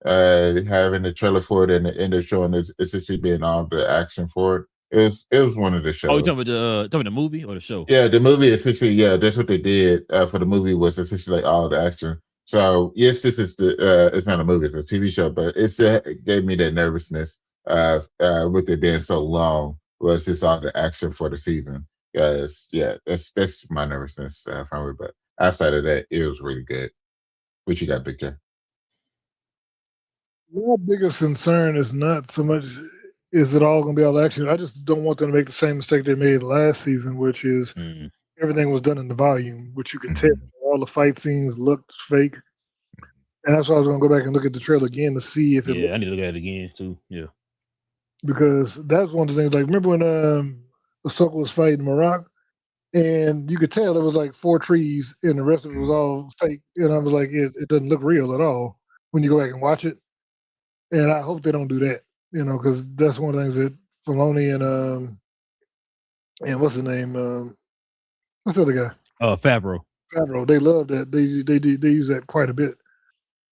Having the trailer for it and the end of showing it essentially being all the action for it. It was one of the shows. Oh, you talking about the movie or the show? Yeah, the movie essentially. Yeah, that's what they did for the movie, was essentially like all the action. So yes, this is it's not a movie, it's a TV show, but it gave me that nervousness with it being so long. Was just all the action for the season? Yes, yeah, that's my nervousness from it. But outside of that, it was really good. What you got, Big J? My biggest concern is not so much is it all going to be all action. I just don't want them to make the same mistake they made last season, which is everything was done in the volume, which you could tell all the fight scenes looked fake. And that's why I was gonna go back and look at the trailer again to see if it Yeah, I need to look at it again too. Yeah. because that's one of the things. Like, remember when Ahsoka was fighting Marak, and you could tell it was like 4 trees, and the rest of it was all fake. And I was like, it doesn't look real at all when you go back and watch it. And I hope they don't do that, because that's one of the things that Filoni and what's his name, what's the other guy, Favreau. they love that. They use that quite a bit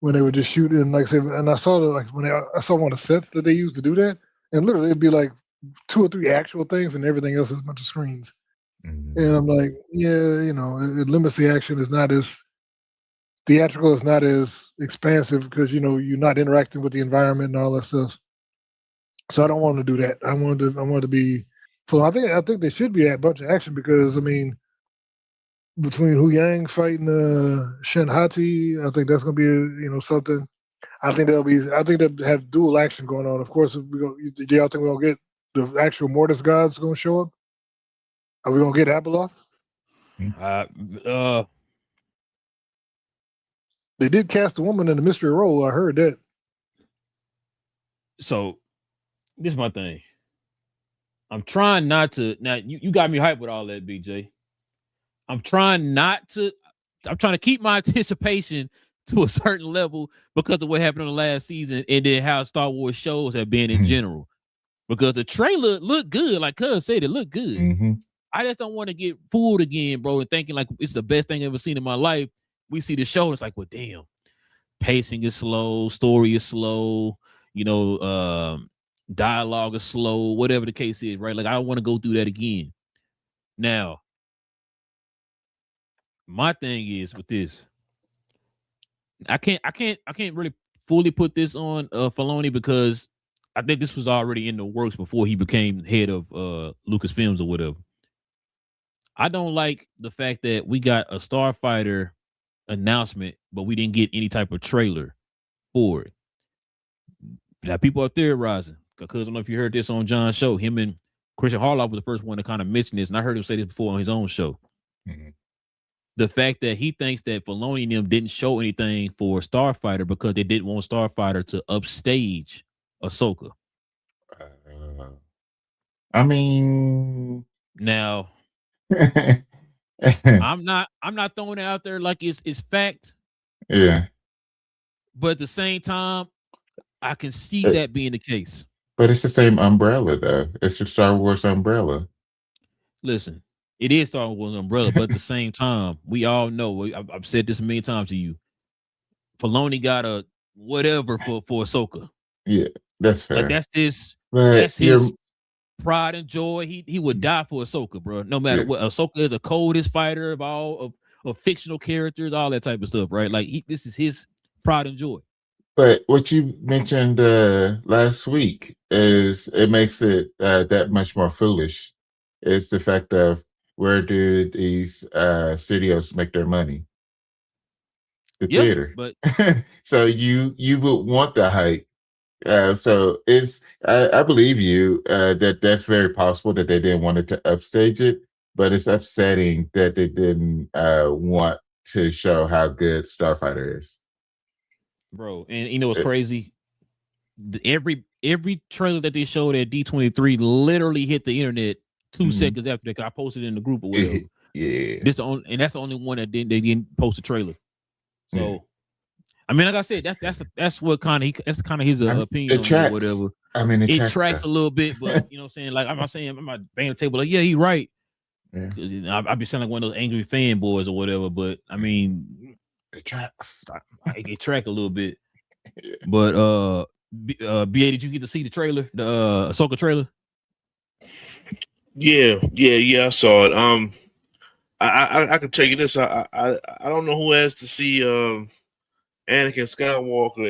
when they would just shoot and like say. And I saw that like when I saw one of the sets that they used to do that, and literally it'd be like 2 or 3 actual things, and everything else is a bunch of screens. And I'm like, yeah, it limits the action. It's not as theatrical. It's not as expansive because you're not interacting with the environment and all that stuff. So I don't want to do that. I want to be. So I think they should be a bunch of action because I mean, between Hu Yang fighting Shen Hati, I think that's gonna be something. I think they'll have dual action going on. Of course, do y'all think we're gonna get the actual Mortis gods gonna show up? Are we gonna get Abeloth? They did cast a woman in the mystery role. I heard that. So this is my thing. I'm trying not to. Now you got me hyped with all that, BJ. I'm trying to keep my anticipation to a certain level because of what happened on the last season and then how Star Wars shows have been in general. Because the trailer looked good, like Cuz said, it looked good. I just don't want to get fooled again, bro, and thinking like it's the best thing I've ever seen in my life. We see the show, it's like, well, damn, pacing is slow, story is slow, dialogue is slow, whatever the case is, right? Like I don't want to go through that again. Now, my thing is with this, I can't really fully put this on Filoni because I think this was already in the works before he became head of Lucasfilms or whatever. I don't like the fact that we got a Starfighter announcement, but we didn't get any type of trailer for it. Now people are theorizing because I don't know if you heard this on John's show. Him and Christian Harloff was the first one to kind of mention this, and I heard him say this before on his own show. The fact that he thinks that Filoni and them didn't show anything for Starfighter because they didn't want Starfighter to upstage Ahsoka. I mean, now I'm not throwing it out there like it's fact. Yeah. But at the same time, I can see that being the case. But it's the same umbrella, though. It's the Star Wars umbrella. Listen, it is Star Wars umbrella, but at the same time, we all know, I've said this many times to you, Filoni got a whatever for Ahsoka. Yeah, that's fair. Like that's his pride and joy. He would die for Ahsoka, bro. No matter what. Ahsoka is the coldest fighter of all of fictional characters, all that type of stuff, right? Like this is his pride and joy. But what you mentioned last week is it makes it that much more foolish. It's the fact of where do these studios make their money? The theater. But so you would want the hype. So it's I believe you that's very possible that they didn't want it to upstage it, but it's upsetting that they didn't want to show how good Starfighter is. Bro, and you know what's crazy? Every trailer that they showed at D23 literally hit the internet 2 seconds after that. I posted it in the group or whatever. That's the only one that they didn't post a trailer. So I mean, like I said, that's what kind of his opinion on it or whatever. I mean, it tracks a little bit, but you know what I'm saying? Like I'm not banging the table like, yeah, he right. Yeah. I'd be sounding like one of those angry fanboys or whatever, but I mean, it tracks. It track a little bit. But BA, did you get to see the trailer, the Ahsoka trailer? Yeah, I saw it. I can tell you this. I don't know who has to see Anakin Skywalker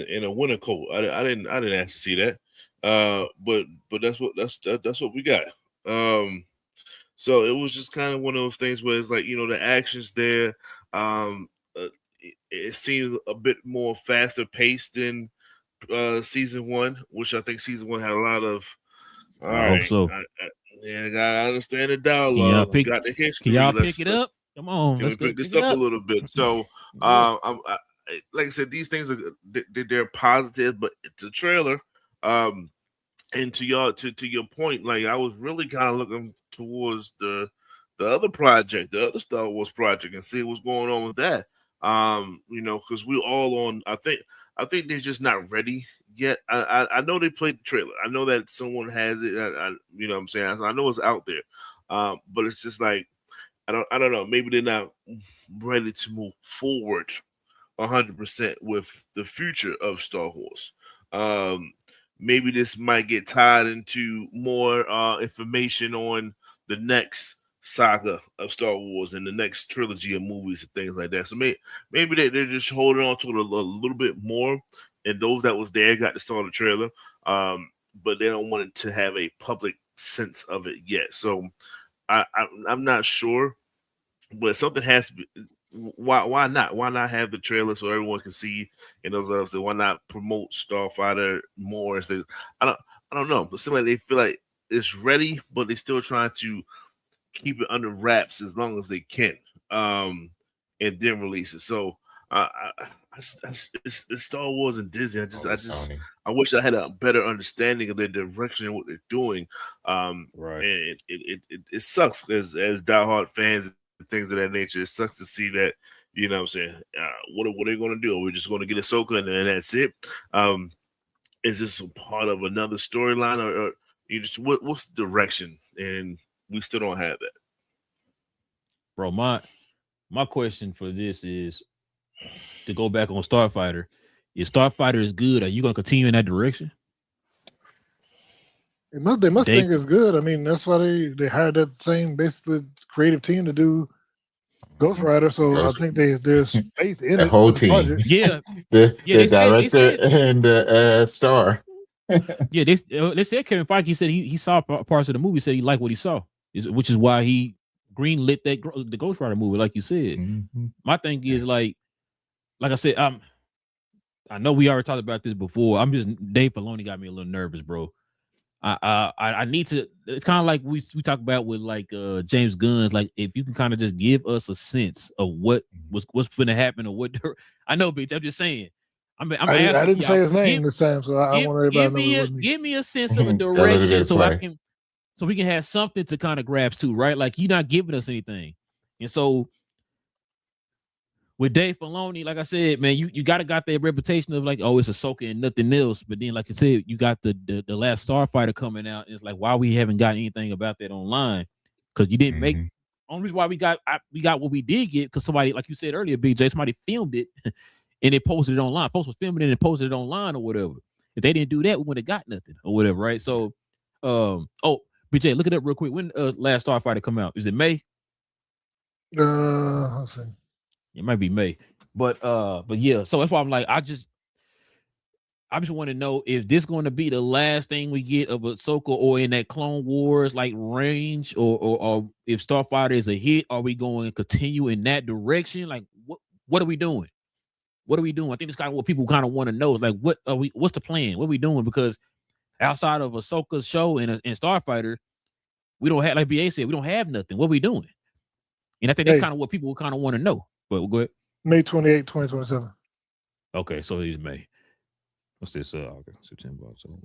in a winter coat. I didn't ask to see that. But that's what we got. So it was just kind of one of those things where it's like, the action's there. It seems a bit more faster paced than season 1, which I think season 1 had a lot of. I hope so. Yeah, I understand the Can y'all dialogue. pick? Got the history. Can y'all pick it up? Come on, Can we let's go pick this pick it up a up. little bit? So, Yeah. like I said, these things are they're positive, but it's a trailer. And to your point, like I was really kind of looking towards the other project, the other Star Wars project, and see what's going on with that. Because we're all on. I think they're just not ready yet. I know they played the trailer. I know that someone has it. You know what I'm saying? I know it's out there. But it's just like I don't know. Maybe they're not ready to move forward 100% with the future of Star Wars. Um, Maybe this might get tied into more information on the next saga of Star Wars and the next trilogy of movies and things like that. So maybe they're just holding on to it a little bit more. And those that was there got to saw the trailer, but they don't want it to have a public sense of it yet. So I'm not sure, but something has to be. Why not? Why not have the trailer so everyone can see? And those others, why not promote Starfighter more? I don't know. But seems like they feel like it's ready, but they're still trying to keep it under wraps as long as they can, and then release it. So it's Star Wars and Disney. I wish I had a better understanding of their direction and what they're doing. Right. And it sucks as diehard fans and things of that nature. It sucks to see that. You know what I'm saying? What are they going to do? We're just going to get Ahsoka and that's it. Is this a part of another storyline, or you just what's the direction? And we still don't have that. Bro, my question for this is to go back on Starfighter. If Starfighter is good, are you going to continue in that direction? They must think it's good. I mean, that's why they hired that same basically creative team to do Ghost Rider. So I think there's faith in the it. whole as a team. project. Yeah, the they director said, and the star. Yeah, they said Kevin Feige said he saw parts of the movie, said he liked what he saw, which is why he greenlit the Ghost Rider movie, like you said. Mm-hmm. My thing is like I said, I know we already talked about this before. Dave Filoni got me a little nervous, bro. I need to. It's kind of like we talked about with like James Gunn's. Like if you can kind of just give us a sense of what's going to happen or what. I know, bitch. I'm just saying. I didn't say his name this time, so I want everybody to know it wasn't me. Give me a sense of a direction so we can have something to kind of grasp to, right? Like you're not giving us anything, and so with Dave Filoni, like I said, man, you got that reputation of like, oh, it's Ahsoka and nothing else. But then, like I said, you got the last Starfighter coming out, and it's like, why we haven't got anything about that online? Because you didn't make. Only reason why we got what we did get because somebody, like you said earlier, BJ, somebody filmed it and they posted it online. Folks was filming it and posted it online or whatever. If they didn't do that, we would have got nothing or whatever, right? So, BJ, look it up real quick. When last Starfighter come out? Is it May? Let's see. It might be May, but yeah. So that's why I'm like, I just want to know if this going to be the last thing we get of Ahsoka or in that Clone Wars like range, or if Starfighter is a hit, are we going to continue in that direction? Like, what are we doing? What are we doing? I think it's kind of what people kind of want to know. Like, what's the plan? What are we doing? Because outside of Ahsoka's show and Starfighter, we don't have, like BA said, we don't have nothing. What are we doing? And I think that's kind of what people kind of want to know. But go ahead. May 28, 2027. Okay, so it is May. What's this? August, September, October,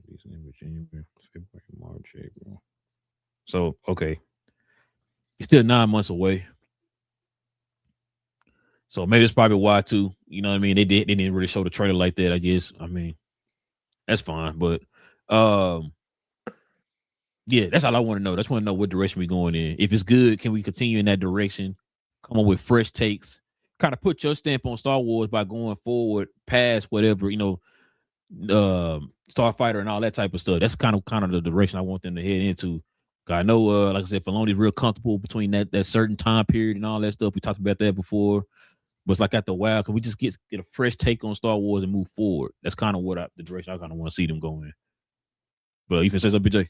December, January, February, March, April. So okay, it's still 9 months away. So maybe it's probably why too. You know what I mean? They didn't really show the trailer like that. I guess. I mean, that's fine. But yeah, that's all I want to know. I just want to know what direction we're going in. If it's good, can we continue in that direction? Come up with fresh takes. Kind of put your stamp on Star Wars by going forward past whatever, Starfighter and all that type of stuff. That's kind of the direction I want them to head into. I know, like I said, Filoni's real comfortable between that certain time period and all that stuff. We talked about that before. But it's like after a while, can we just get a fresh take on Star Wars and move forward? That's kind of the direction I kind of want to see them go in. But you can say something, BJ?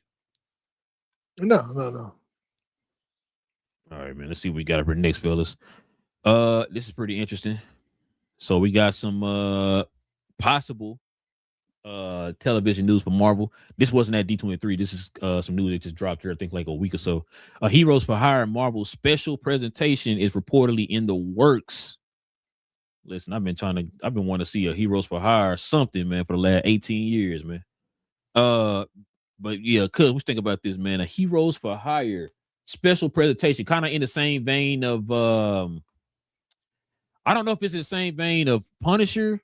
No. All right, man. Let's see what we got up here next, fellas. This is pretty interesting. So we got some possible television news for Marvel. This wasn't at D23. This is some news that just dropped here, I think like a week or so. Heroes for Hire Marvel special presentation is reportedly in the works. Listen, I've been wanting to see a Heroes for Hire something, man, for the last 18 years, man. But yeah, cuz we think about this, man. A Heroes for Hire special presentation, kind of in the same vein of I don't know if it's in the same vein of Punisher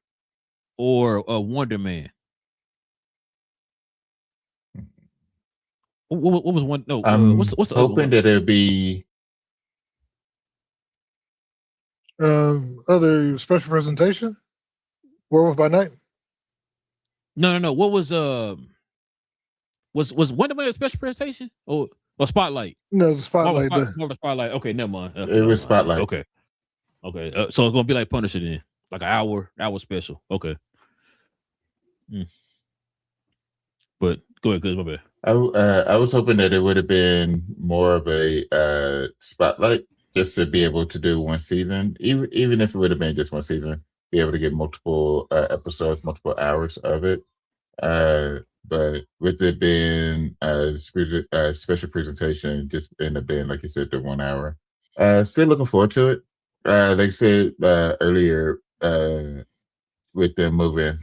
or Wonder Man. What was one? No, what's the other hoping one? that it'll be other special presentation. Werewolf by Night. No. What was Wonder Man a special presentation or Spotlight? No, it's a Spotlight. More of a Spotlight. Okay, never mind. it was Spotlight. Okay. So it's gonna be like Punisher then, like an hour special. Okay. But go ahead, cuz my bad. I was hoping that it would have been more of a spotlight, just to be able to do one season, even if it would have been just one season, be able to get multiple episodes, multiple hours of it. But with it being a special presentation, just end up being, like you said, the 1 hour. Still looking forward to it. Like I said earlier, with them moving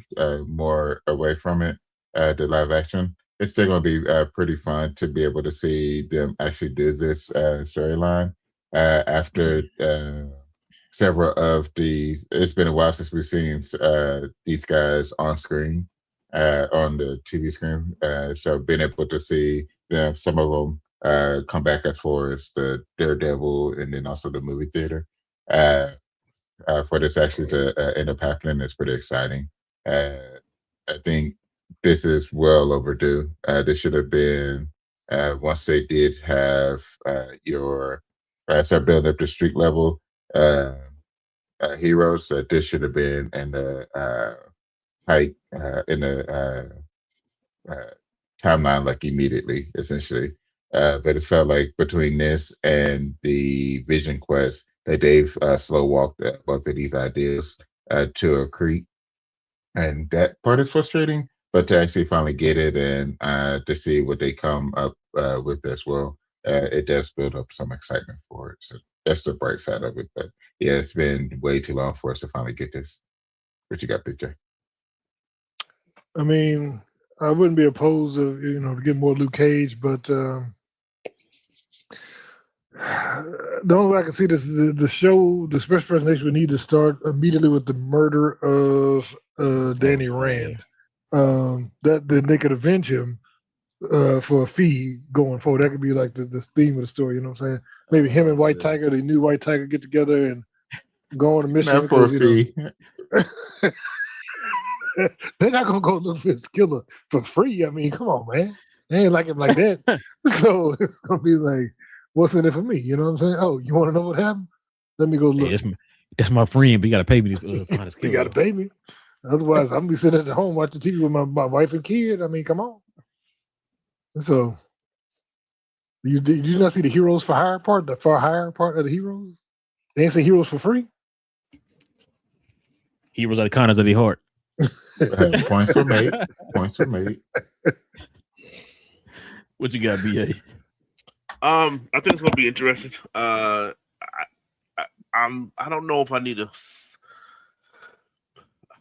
more away from it, the live action, it's still going to be pretty fun to be able to see them actually do this storyline after several of these. It's been a while since we've seen these guys on screen, on the TV screen. So being able to see them, some of them come back as far as the Daredevil and then also the movie theater. For this actually to end up happening is pretty exciting. I think this is well overdue. This should have been once they did have your start building up the street level heroes. This should have been in the height in the timeline, like immediately, essentially. But it felt like between this and the Vision Quest, that they've slow walked both of these ideas to a creep, and that part is frustrating. But to actually finally get it and to see what they come up with as well, it does build up some excitement for it. So that's the bright side of it. But yeah, it's been way too long for us to finally get this. What you got, Picture? I mean, I wouldn't be opposed to get more Luke Cage, but the only way I can see this, the show, the special presentation would need to start immediately with the murder of Danny Rand. That then they could avenge him for a fee going forward. That could be like the theme of the story. You know what I'm saying? Maybe him and White Tiger, the new White Tiger, get together and go on a mission. Not for a fee. They're not gonna go look for his killer for free. I mean, come on, man. They ain't like him like that. So it's gonna be like, what's in it for me? You know what I'm saying? Oh, you want to know what happened? Let me go look. Hey, that's my friend, but you gotta pay me to find his killer. You gotta pay me. Otherwise, I'm gonna be sitting at home watching TV with my wife and kid. I mean, come on. So, did you not see the Heroes for Hire part, the for hire part of the Heroes? They ain't say Heroes for free. Heroes are the kindness of the heart. Points were made. Points were made. What you got, BA? I think it's gonna be interesting. I don't know if I need to.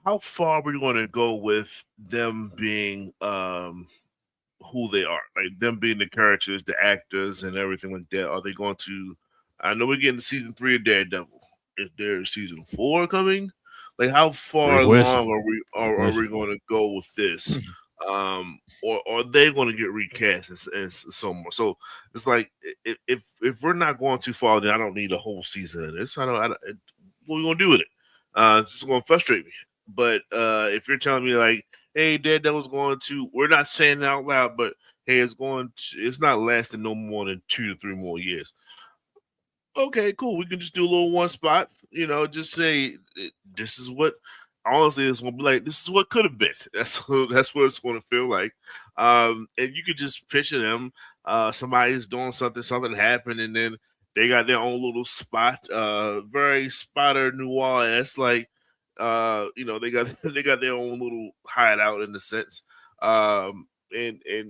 How far are we going to go with them being who they are, like them being the characters, the actors, and everything like that? Are they going to? I know we're getting to season 3 of Daredevil. Is there season 4 coming? Like, how far along are we going to go with this? Or are they going to get recast and so more? So it's like, if we're not going too far, then I don't need a whole season of this. What are we going to do with it? It's just going to frustrate me. But if you're telling me like, hey, Daredevil's going to, we're not saying it out loud, but hey, it's not lasting no more than 2 to 3 more years. Okay, cool. We can just do a little one spot, just say this is what, honestly, it's going to be like, this is what could have been. That's what it's going to feel like. And you could just picture them, somebody's doing something happened, and then they got their own little spot, very Spider Noir. It's like, You know, they got their own little hideout in the sense. And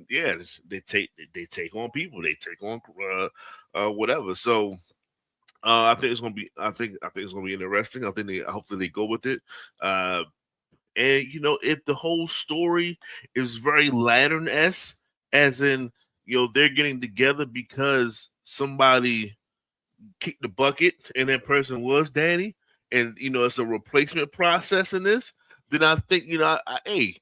yeah, they take on people, they take on whatever. So I think it's gonna be it's gonna be interesting. I think hopefully they go with it. And you know, if the whole story is very Lantern-esque, as in, you know, they're getting together because somebody kicked the bucket and that person was Danny, and you know, it's a replacement process in this, then I think, you know, hey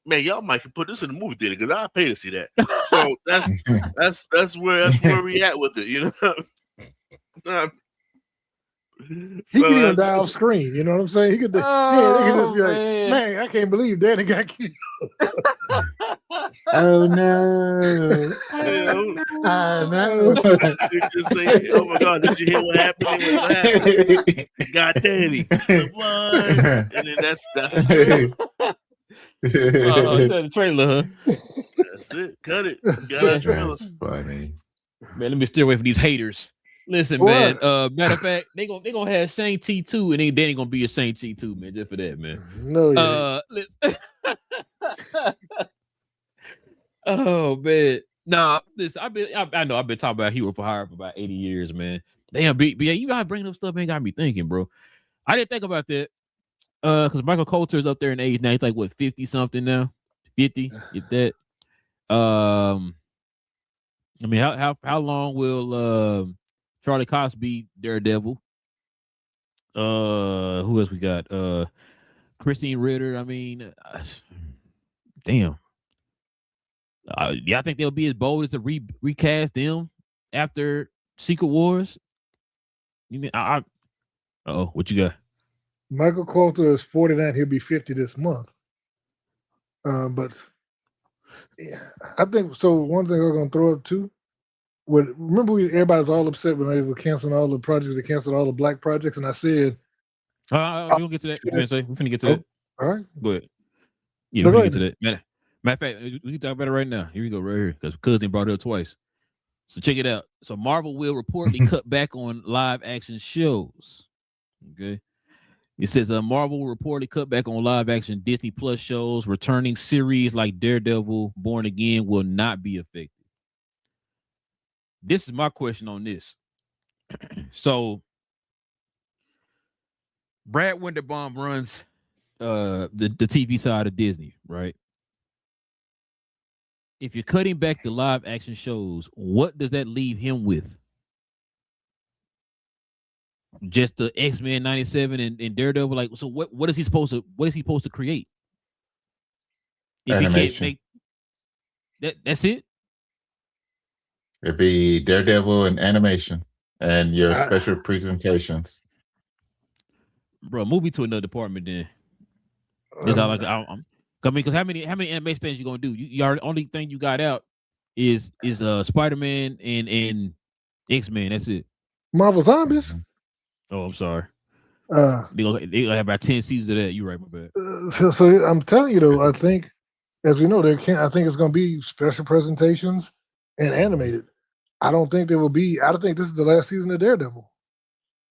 man, y'all might can put this in the movie theater because I pay to see that. So that's where we at with it, you know. He could even die off screen. You know what I'm saying? He could. They could just be like, "Man, I can't believe Danny got killed." Oh no! I know. Just say, "Oh my God, did you hear what happened? What happened? Got Danny, the blood," and then that's the trailer. Is that the trailer, huh? That's it. Cut it. Got a trailer. That's funny. Man, let me steer away from these haters. Listen, What? man. Matter of fact, they gonna have Shang-Chi 2, and then Danny gonna be a Shang-Chi 2, man. Just for that, man. No, yeah. Listen. Oh man, nah. Listen, I know I've been talking about Hero for Hire for about 80 years, man. Damn, yeah, you gotta bring up stuff, man. Got me thinking, bro. I didn't think about that. Because Michael Coulter is up there in age now. He's like what, 50 something now, 50. If that. I mean, how long will Charlie Cox be Daredevil? Who else we got? Christine Ritter. I mean, damn. Yeah, I think they'll be as bold as to recast them after Secret Wars. You mean what you got? Michael Coulter is 49. He'll be 50 this month. But yeah, I think so. One thing I'm going to throw up too. Remember, everybody's all upset when they were canceling all the projects. They canceled all the black projects, and I said, "We'll get to that." We're finna get to that. All right, go ahead. Yeah, we're gonna get to that. Matter of fact, we can talk about it right now. Here we go, right here, because Cousin brought it up twice. So check it out. So Marvel will reportedly cut back on live action shows. Okay. It says Marvel will reportedly cut back on live action Disney Plus shows. Returning series like Daredevil, Born Again will not be affected. This is my question on this. So Brad Winderbaum runs the TV side of Disney, right? If you're cutting back the live action shows, what does that leave him with? Just the X-Men 97 and Daredevil? Like, so what is he supposed to create? If Animation. He can't make that's it? It'd be Daredevil and animation and your special presentations. Bro, move me to another department then. I mean, because how many animation things you gonna do? The only thing you got out is Spider-Man and X-Men. That's it. Marvel Zombies. Oh, I'm sorry. They gonna have about 10 seasons of that. You right, my bad. So I'm telling you though, I think, as we know, I think it's gonna be special presentations and animated. I don't think there will be. I don't think this is the last season of Daredevil.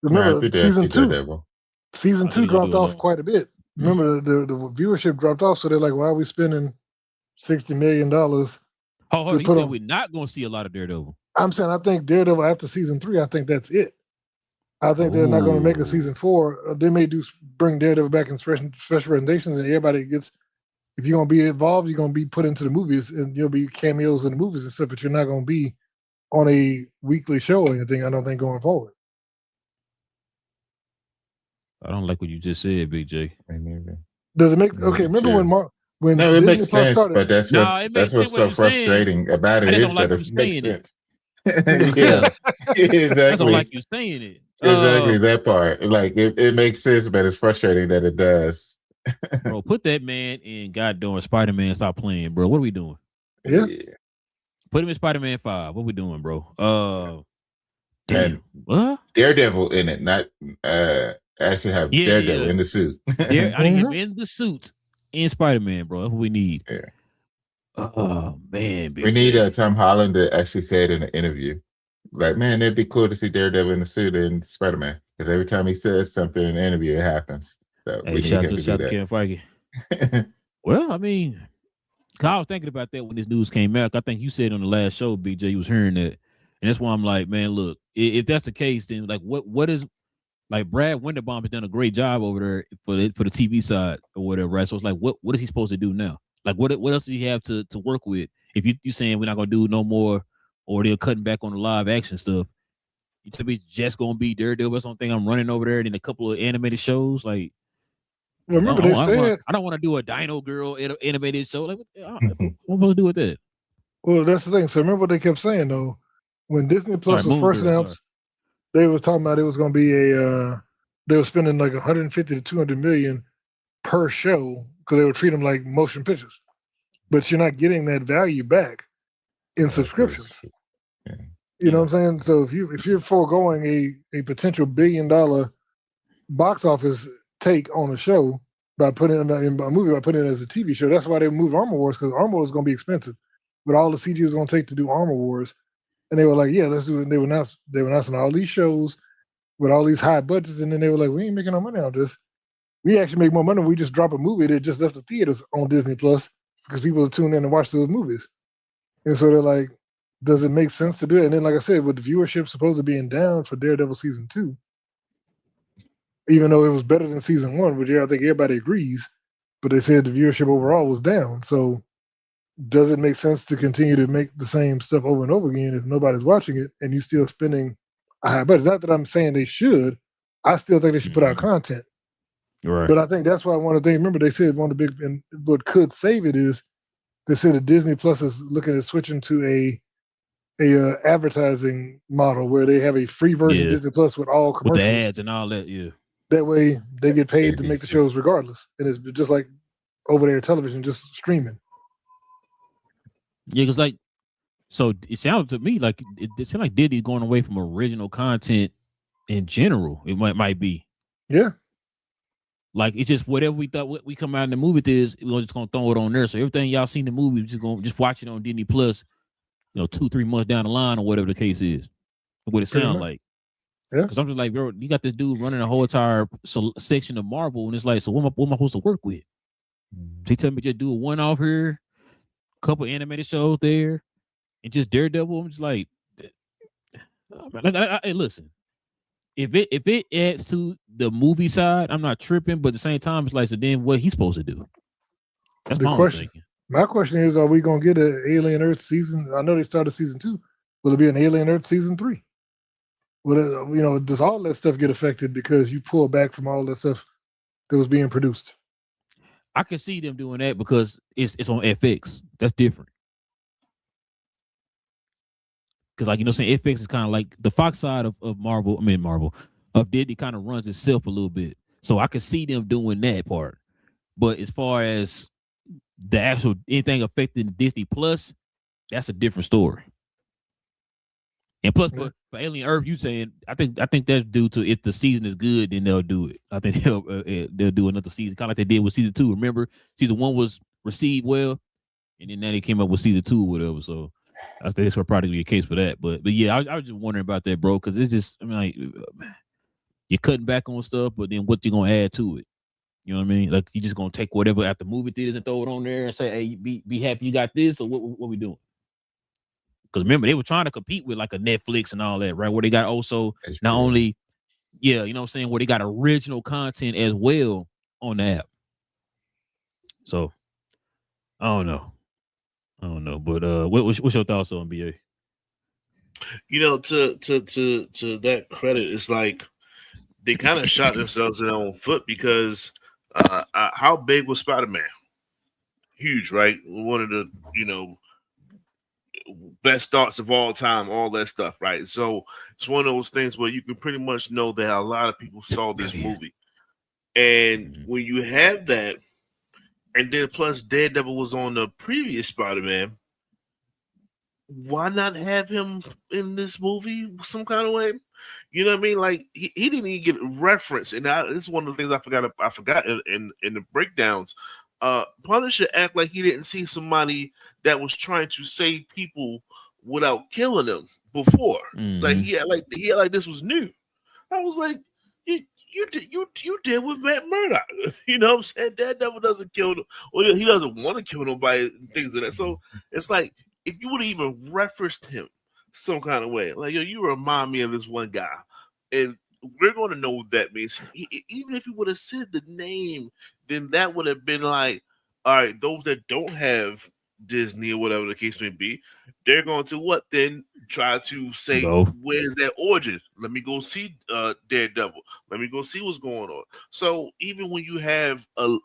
Remember, season 2. Daredevil. Season 2 dropped off quite a bit. Remember, the viewership dropped off, so they're like, "Why are we spending $60 million?" Oh, he said we're not going to see a lot of Daredevil. I'm saying I think Daredevil after season 3, I think that's it. I think they're not going to make a season 4. They may bring Daredevil back in special presentations, and everybody gets. If you're going to be involved, you're going to be put into the movies, and you'll be cameos in the movies and stuff. But you're not going to be on a weekly show or anything. I don't think going forward. I don't like what you just said, Big J. Does it make remember when no, it Disney makes sense, started, but that's what's so frustrating about it is that it makes sense. Yeah, exactly. I don't like you saying it. Exactly that part. Like it makes sense, but it's frustrating that it does. Bro, put that man in goddamn Spider-Man. Stop playing, bro. What are we doing? Yeah. Put him in Spider-Man 5. What we doing, bro? Damn. What? Daredevil in it, not actually have Daredevil in the suit. I think him in the suit in Spider-Man, bro. That's what we need. Yeah. Oh man, we need Tom Holland to actually say it in an interview. Like, man, it'd be cool to see Daredevil in the suit in Spider-Man, because every time he says something in an interview, it happens. So Hey, we need shout him to to do shout to that. Kevin Feige. Well, I mean, I was thinking about that when this news came out. I think you said on the last show, BJ, you was hearing that, and that's why I'm like, man, look, if that's the case, then like, what is like Brad Winderbaum has done a great job over there for the TV side or whatever, right? So it's like, what is he supposed to do now? Like, what else do you have to work with? If you saying we're not gonna do no more, or they're cutting back on the live action stuff, you tell me it's just gonna be Daredevil or something. I'm running over there and then a couple of animated shows, like. Well, remember they said. I don't want to do a Dino Girl animated show. Like, what am I supposed to do with that? Well, that's the thing. So remember what they kept saying though, when Disney Plus was Moon first Girl, announced, they was talking about it was going to be they were spending like 150 to 200 million per show because they would treat them like motion pictures, but you're not getting that value back in subscriptions. Yeah. You know what I'm saying? So if you're foregoing a potential $1 billion box office take on a show by putting it in a movie, by putting it as a TV show, that's why they moved Armor Wars, because Armor Wars is going to be expensive. But all the CG was going to take to do Armor Wars, and they were like, yeah, let's do it. And they were announcing all these shows with all these high budgets, and then they were like, we ain't making no money on this. We actually make more money when we just drop a movie that just left the theaters on Disney Plus because people are tuning in and watch those movies. And so they're like, does it make sense to do it? And then, like I said, with the viewership supposed to being down for Daredevil season 2, even though it was better than season 1, which I think everybody agrees, but they said the viewership overall was down. So does it make sense to continue to make the same stuff over and over again if nobody's watching it and you still spending a high budget? Not that I'm saying they should. I still think they should put out content. Right. But I think that's why one of the things, remember they said one of the big, and what could save it is they said that Disney Plus is looking at switching to a advertising model where they have a free version of Disney Plus with all commercials. With the ads and all that, yeah. That way they get paid to make the shows regardless. And it's just like over there television, just streaming. Yeah, because like, so it sounded to me like it sounded like Disney's going away from original content in general. It might be. Yeah. Like it's just whatever we thought we come out in the movie theaters, we're just gonna throw it on there. So everything y'all seen in the movie, we're just watch it on Disney Plus, 2-3 months down the line or whatever the case is. What it sounds like. Yeah. Because I'm just like, bro, you got this dude running a whole entire section of Marvel, and it's like, so what am I supposed to work with? So he tell me just do a one-off here, couple animated shows there, and just Daredevil. I'm just like, hey, listen. If it adds to the movie side, I'm not tripping. But at the same time, it's like, so then what he's supposed to do? That's my question. Thinking. My question is, are we gonna get an Alien Earth season? I know they started season 2. Will it be an Alien Earth season 3? Will it, does all that stuff get affected because you pull back from all that stuff that was being produced? I can see them doing that because it's on FX. That's different. Because, like, saying FX is kind of like the Fox side of Marvel. I mean, Marvel of Disney kind of runs itself a little bit. So I can see them doing that part. But as far as the actual anything affecting Disney Plus, that's a different story. And plus, for Alien Earth, you saying I think that's due to if the season is good, then they'll do it. I think they'll do another season, kind of like they did with season 2. Remember, season 1 was received well, and then now they came up with season 2 or whatever. So I think this will probably be a case for that. But yeah, I was just wondering about that, bro, because it's just, I mean, like, you're cutting back on stuff, but then what you gonna add to it? You know what I mean? Like, you just gonna take whatever at the movie theaters and throw it on there and say, hey, be happy you got this, or what we doing? Because remember, they were trying to compete with like a Netflix and all that, right? Where they got also not only, you know what I'm saying, where they got original content as well on the app. So I don't know. But what's your thoughts on BA? To that credit, it's like they kind of shot themselves in their own foot because how big was Spider-Man? Huge, right? One of the best starts of all time, all that stuff, right? So it's one of those things where you can pretty much know that a lot of people saw this movie. And when you have that, and then plus Daredevil was on the previous Spider-Man, why not have him in this movie some kind of way? You know what I mean? Like he didn't even get reference, and this is one of the things I forgot in the breakdowns. Punisher act like he didn't see somebody that was trying to save people without killing them before. Like he had like this was new. I was like, you did with Matt Murdock. You know what I'm saying? Daredevil doesn't kill them, or he doesn't want to kill nobody and things like that. So it's like if you would have even referenced him some kind of way, like, yo, you remind me of this one guy, and we're going to know what that means. Even if you would have said the name, then that would have been like, all right, those that don't have Disney or whatever the case may be, they're going to what then try to say, where's that origin? Let me go see Daredevil. Let me go see what's going on. So even when you have a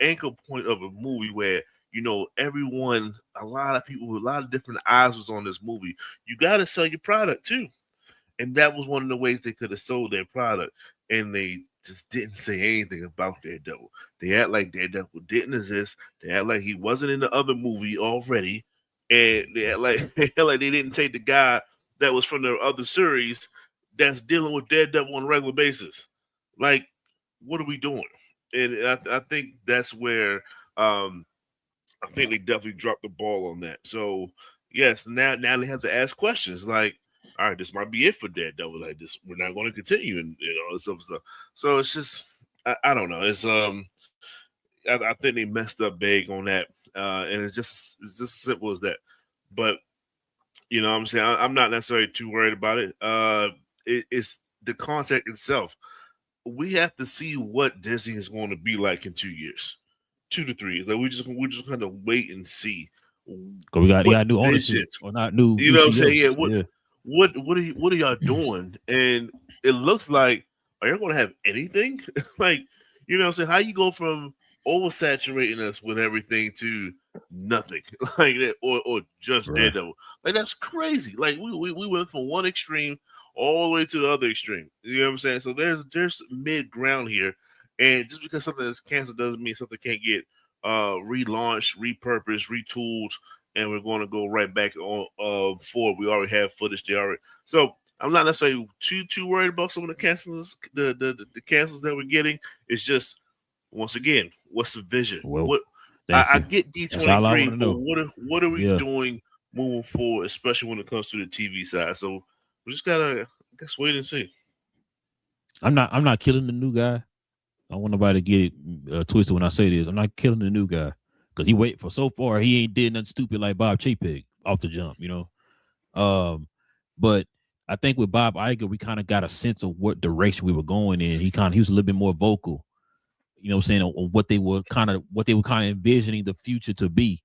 anchor point of a movie where, you know, everyone, a lot of people with a lot of different eyes was on this movie, you got to sell your product too. And that was one of the ways they could have sold their product. And they just didn't say anything about Daredevil. They act like Daredevil didn't exist. They act like he wasn't in the other movie already. And they act like, they didn't take the guy that was from the other series that's dealing with Daredevil on a regular basis. Like, what are we doing? And I think that's where I think they definitely dropped the ball on that. So, yes, now they have to ask questions like, all right, this might be it for Daredevil. Like this, we're not going to continue, and all this other stuff. So it's just, I don't know. It's I think they messed up big on that, and it's just as simple as that. But you know, what I'm saying I'm not necessarily too worried about it. It's the concept itself. We have to see what Disney is going to be like in 2 years, 2 to 3. Like we're just kind of wait and see. Because we got new ownership, or not new. You know what I'm saying? Yeah. What are y'all doing? And it looks like, are you going to have anything? Like, you know what I'm saying? How you go from oversaturating us with everything to nothing like that, or just right. Daredevil? Like that's crazy. Like we went from one extreme all the way to the other extreme. You know what I'm saying? So there's mid ground here, and just because something is canceled doesn't mean something can't get relaunched, repurposed, retooled. And we're going to go right back on forward. We already have footage there already. So I'm not necessarily too worried about some of the cancels, the cancels that we're getting. It's just, once again, what's the vision? Well, I get D23, but what are we doing moving forward, especially when it comes to the TV side? So we just gotta, I guess, wait and see. I'm not killing the new guy. I don't want nobody to get it twisted when I say this. I'm not killing the new guy. Because he wait for so far, he ain't did nothing stupid like Bob Chapek off the jump, you know. But I think with Bob Iger, we kind of got a sense of what direction we were going in. He was a little bit more vocal, you know what I'm saying, on what they were kind of envisioning the future to be.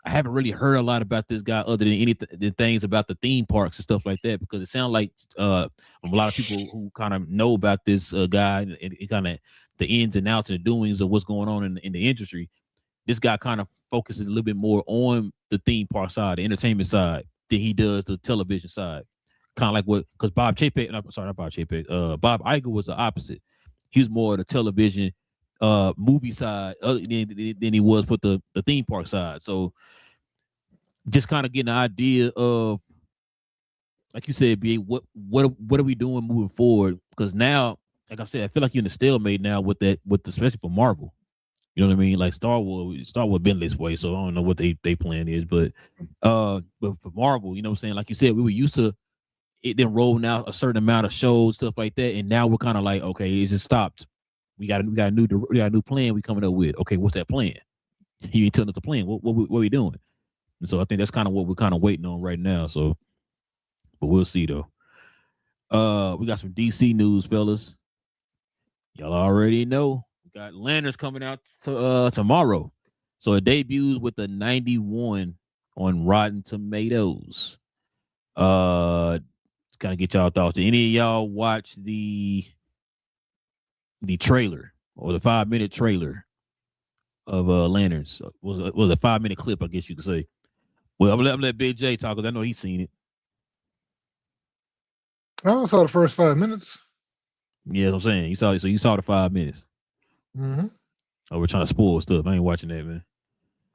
I haven't really heard a lot about this guy other than the things about the theme parks and stuff like that, because it sounds like a lot of people who kind of know about this guy and kind of the ins and outs and the doings of what's going on in the industry. This guy kind of focuses a little bit more on the theme park side, the entertainment side, than he does the television side. Kind of like because Bob Chapek, not Bob Chapek, Bob Iger was the opposite. He was more of the television movie side than he was with the theme park side. So just kind of getting an idea of, like you said, B, what are we doing moving forward? Because now, like I said, I feel like you're in a stalemate now especially for Marvel. You know what I mean? Like Star Wars been this way, so I don't know what they plan is, but for Marvel, you know what I'm saying? Like you said, we were used to it then rolling out a certain amount of shows, stuff like that, and now we're kind of like, okay, it's just stopped. We got a new plan we coming up with. Okay, what's that plan? You ain't telling us the plan. What we doing? And so I think that's kind of what we're kind of waiting on right now. So, but we'll see though. We got some DC news, fellas. Y'all already know. Got Lanterns coming out tomorrow. So it debuts with a 91 on Rotten Tomatoes. Kind of get y'all thoughts. Did any of y'all watch the trailer or the 5-minute trailer of Lanterns? Was a 5-minute clip, I guess you could say. Well, I'm gonna let Big J talk because I know he's seen it. I saw the first 5 minutes. Yeah, that's what I'm saying. You saw the 5 minutes. Mm-hmm. Oh, we're trying to spoil stuff. I ain't watching that, man.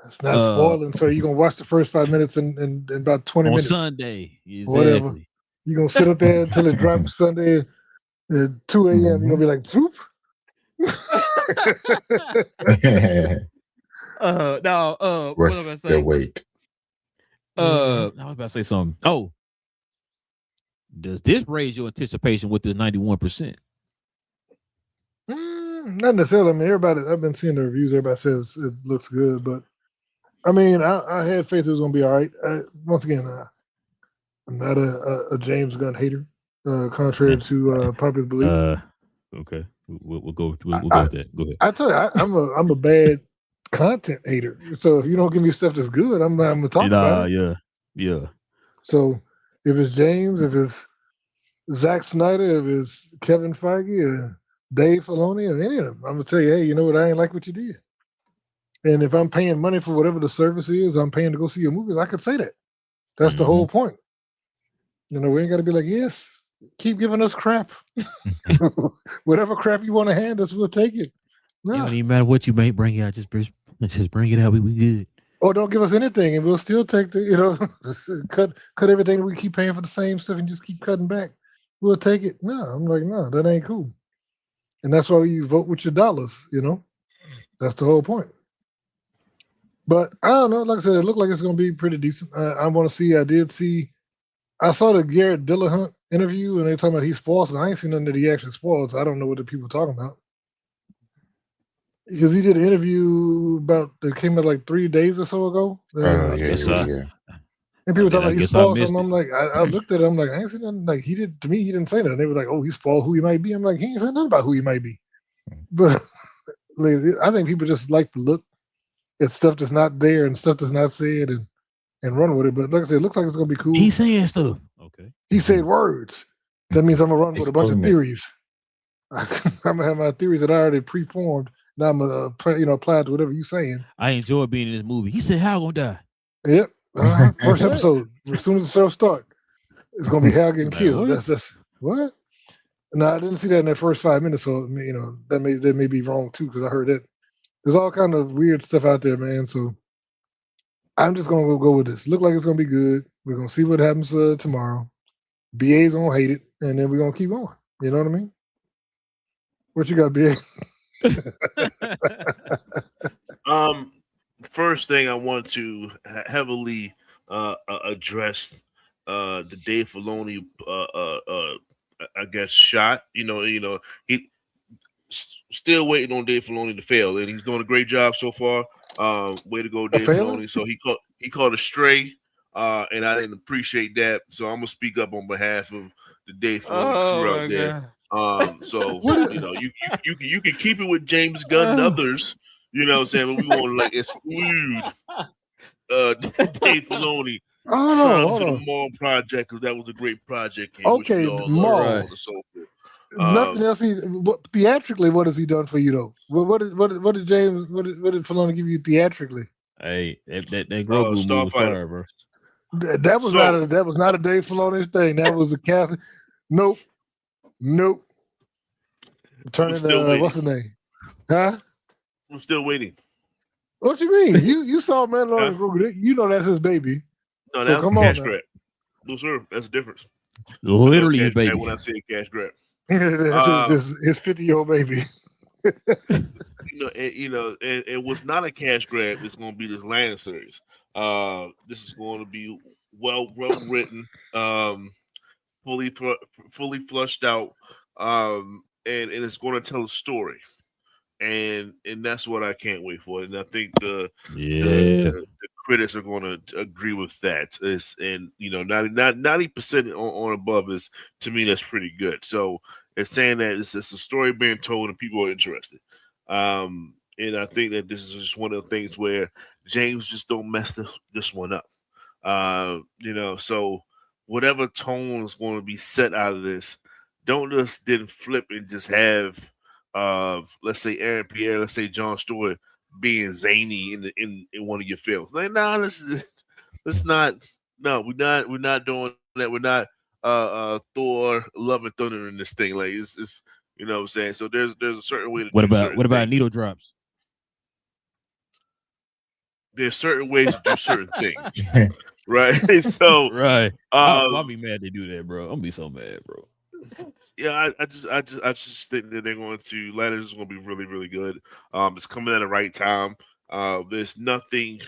It's not spoiling, so you're going to watch the first 5 minutes in about 20 minutes. On Sunday. Exactly. Whatever. You're going to sit up there until it drops Sunday at 2 a.m. You're going to be like, zoop. What was I saying? Wait. I was about to say something. Oh. Does this raise your anticipation with this 91%? Not necessarily. I mean, everybody. I've been seeing the reviews. Everybody says it looks good, but I mean, I had faith it was gonna be all right. Once again, I'm not a James Gunn hater, contrary to popular belief. Okay, we'll go. We'll go with that. Go ahead. I tell you, I'm a bad content hater. So if you don't give me stuff that's good, I'm gonna talk about it. Yeah. So if it's James, if it's Zack Snyder, if it's Kevin Feige, or Dave Filoni, or any of them, I'm gonna tell you, hey, you know what? I ain't like what you did. And if I'm paying money for whatever the service is, I'm paying to go see your movies. I could say that. That's the whole point. You know, we ain't got to be like, yes, keep giving us crap. Whatever crap you want to hand us, we'll take it. It don't even matter what you may bring out. Just bring it out. We good. Or don't give us anything, and we'll still take the, cut everything. We keep paying for the same stuff and just keep cutting back. We'll take it. No, I'm like, no, that ain't cool. And that's why you vote with your dollars. That's the whole point. But I don't know. Like I said, it looked like it's going to be pretty decent. I want to see. I saw the Garrett Dillahunt interview, and they talking about he spoils, and I ain't seen nothing that he actually spoils. So I don't know what the people are talking about. Because he did an interview that came out like 3 days or so ago. Yeah. And people talking about he spoiled something. I'm like, I looked at it. I'm like, I ain't seen nothing. Like to me, he didn't say nothing. They were like, oh, he spoiled who he might be. I'm like, he ain't said nothing about who he might be. But I think people just like to look at stuff that's not there and stuff that's not said and run with it. But like I said, it looks like it's gonna be cool. He's saying stuff. Okay. He said words. That means I'm gonna run with a bunch of theories. I'm gonna have my theories that I already preformed. Now I'm gonna apply it to whatever you're saying. I enjoy being in this movie. He said Hal gonna die. Yep. First episode. As soon as the show starts, it's gonna be Hal getting killed. That's what? No, I didn't see that in that first 5 minutes. So that may be wrong too, because I heard that. There's all kind of weird stuff out there, man. So I'm just gonna go with this. Look like it's gonna be good. We're gonna see what happens tomorrow. BA's gonna hate it, and then we're gonna keep going. You know what I mean? What you got, BA? First thing I want to heavily address the Dave Filoni I guess shot. He still waiting on Dave Filoni to fail, and he's doing a great job so far. Way to go, Dave Filoni. So he called a stray, and I didn't appreciate that. So I'm gonna speak up on behalf of the Dave Filoni crew out there. So you can keep it with James Gunn and others. You know what I'm saying? But we want to like exclude Dave Filoni from the Mall project, because that was a great project. Okay, Mall. Nothing else. Theatrically, what has he done for you though? What did Filoni give you theatrically? Hey, that Grogu movie was fire, bro. That was not a Dave Filoni thing. That was a Catholic. Nope. Turning what's the name? Huh? I'm still waiting. What you mean? you saw Mandalorian Grogu? You know that's his baby. No, that's a cash grab. No, sir, that's the difference. Literally his baby. When I say cash grab. His 50-year-old baby. And what's not a cash grab is going to be this Land series. This is going to be well written, fully flushed out, and it's going to tell a story, and that's what I can't wait for. And I think the critics are going to agree with that. 90% on above is, to me, that's pretty good. So it's saying that it's a story being told and people are interested. And I think that this is just one of the things where James just don't mess this one up. So whatever tone is going to be set out of this, don't just then flip and just have let's say Aaron Pierre, let's say Jon Stewart being zany in one of your films. Like, let's not. No, we're not doing that. We're not Thor, Love and Thunder in this thing. Like it's you know what I'm saying. So there's a certain way to. What about needle drops? There's certain ways to do certain things, right? So right. I'll be mad they do that, bro. I'll be so mad, bro. Yeah, I just think that they're going to Ladders is going to be really, really good. It's coming at the right time. There's nothing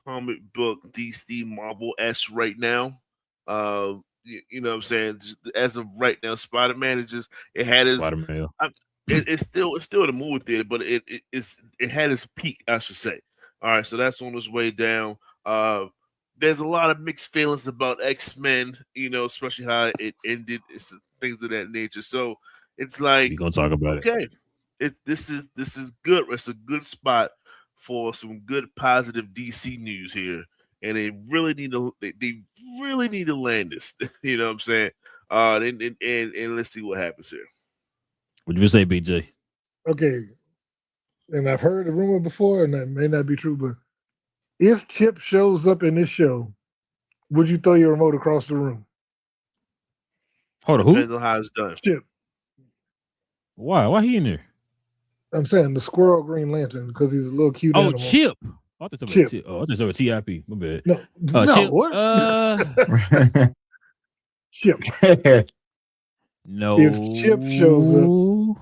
comic book DC Marvel-esque right now. You know what I'm saying? Just as of right now, Spider-Man is just it had his. it's still the movie theater, but it had its peak, I should say. All right, so that's on its way down. There's a lot of mixed feelings about X-Men, especially how it ended, things of that nature. So it's like, We're gonna talk about it. Okay, this is good. It's a good spot for some good positive DC news here, and they really need to land this. You know what I'm saying? And let's see what happens here. What you say, BJ? Okay, and I've heard the rumor before, and that may not be true, but if Chip shows up in this show, would you throw your remote across the room? Hold on, who? Depends on how it's done. Chip. Why? Why he in there? I'm saying the squirrel Green Lantern because he's a little cute animal. Chip. I thought Chip. T- oh, I thought about TIP. My bad. No, Chip. what? Chip. No. If Chip shows up,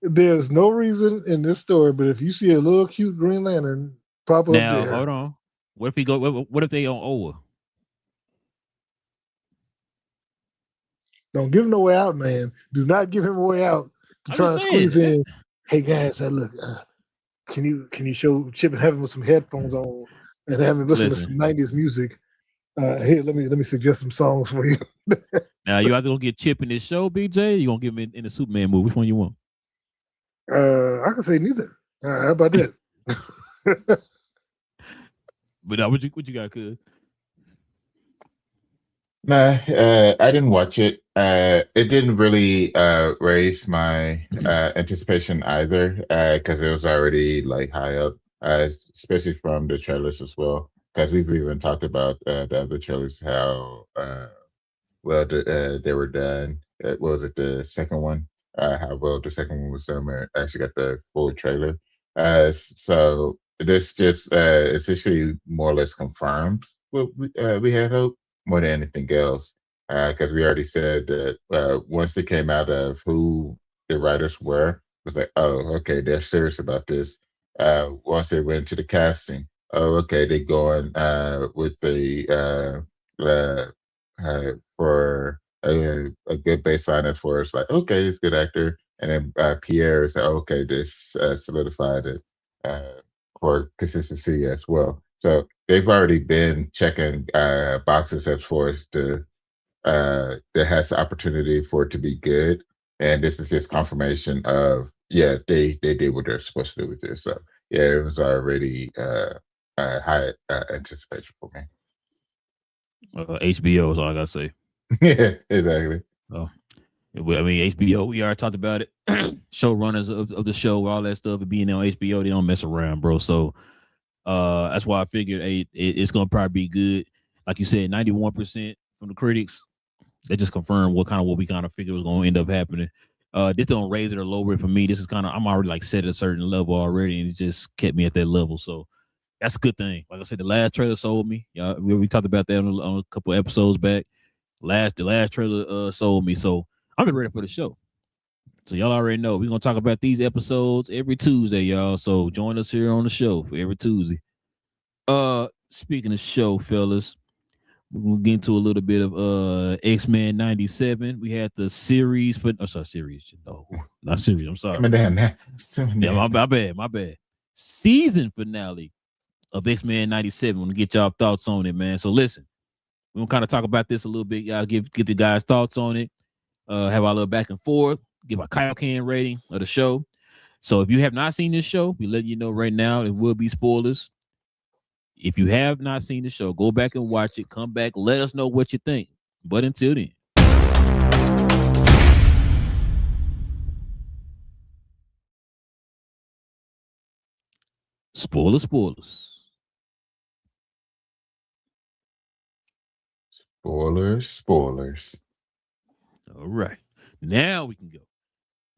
there's no reason in this story, but if you see a little cute Green Lantern pop up now, there. hold on. What if he go? What if they on Oa? Don't give him no way out, man. Do not give him a way out. I'm Try to just squeeze saying. in. Hey guys, look. Can you show Chip and have him with some headphones on and have him listen to some '90s music? Here, let me suggest some songs for you. Now you either gonna get Chip in this show, BJ. Or you gonna give him in the Superman movie? Which one you want? I can say neither. How about that? But what you got, cuz? Nah, I didn't watch it. It didn't really raise my anticipation either, because it was already like high up, especially from the trailers as well. Because we've even talked about the other trailers, how well they were done. What was it, the second one? How well the second one was done. I actually got the full trailer. So this just essentially more or less confirms what we had hoped more than anything else. Because we already said that once it came out of who the writers were, it was like, oh, okay, they're serious about this. Once they went into the casting, oh, okay, they're going with the for a good baseline as far as like, okay, he's a good actor. And then Pierre is like, okay, this solidified it for consistency as well. So they've already been checking boxes as far as that has the opportunity for it to be good. And this is just confirmation of, yeah, they did what they're supposed to do with this. So yeah, it was already high anticipation for me. HBO is all I gotta say. Yeah, exactly. Oh, I mean, HBO, we already talked about it. Showrunners of the show, all that stuff, being on HBO, they don't mess around, bro. So that's why I figured it's gonna probably be good. Like you said, 91% from the critics. They just confirmed what we kind of figured was gonna end up happening. This don't raise it or lower it for me. This is I'm already like set at a certain level already, and it just kept me at that level. So that's a good thing. Like I said, the last trailer sold me. We talked about that on a couple episodes back. The last trailer sold me, so I'm ready for the show. So y'all already know we're gonna talk about these episodes every Tuesday, y'all. So join us here on the show for every Tuesday. Speaking of show, fellas, we're gonna get into a little bit of X-Men 97. We had the series for series. No, not series. I'm sorry. Yeah, my bad. Season finale of X-Men 97. I want to get y'all thoughts on it, man. So listen, we're gonna kind of talk about this a little bit. Y'all get the guys' thoughts on it. Have our little back and forth. Give a Kyle Can rating of the show. So if you have not seen this show, we let you know right now it will be spoilers. If you have not seen the show, go back and watch it. Come back, let us know what you think. But until then, spoilers. Spoilers. All right. Now we can go.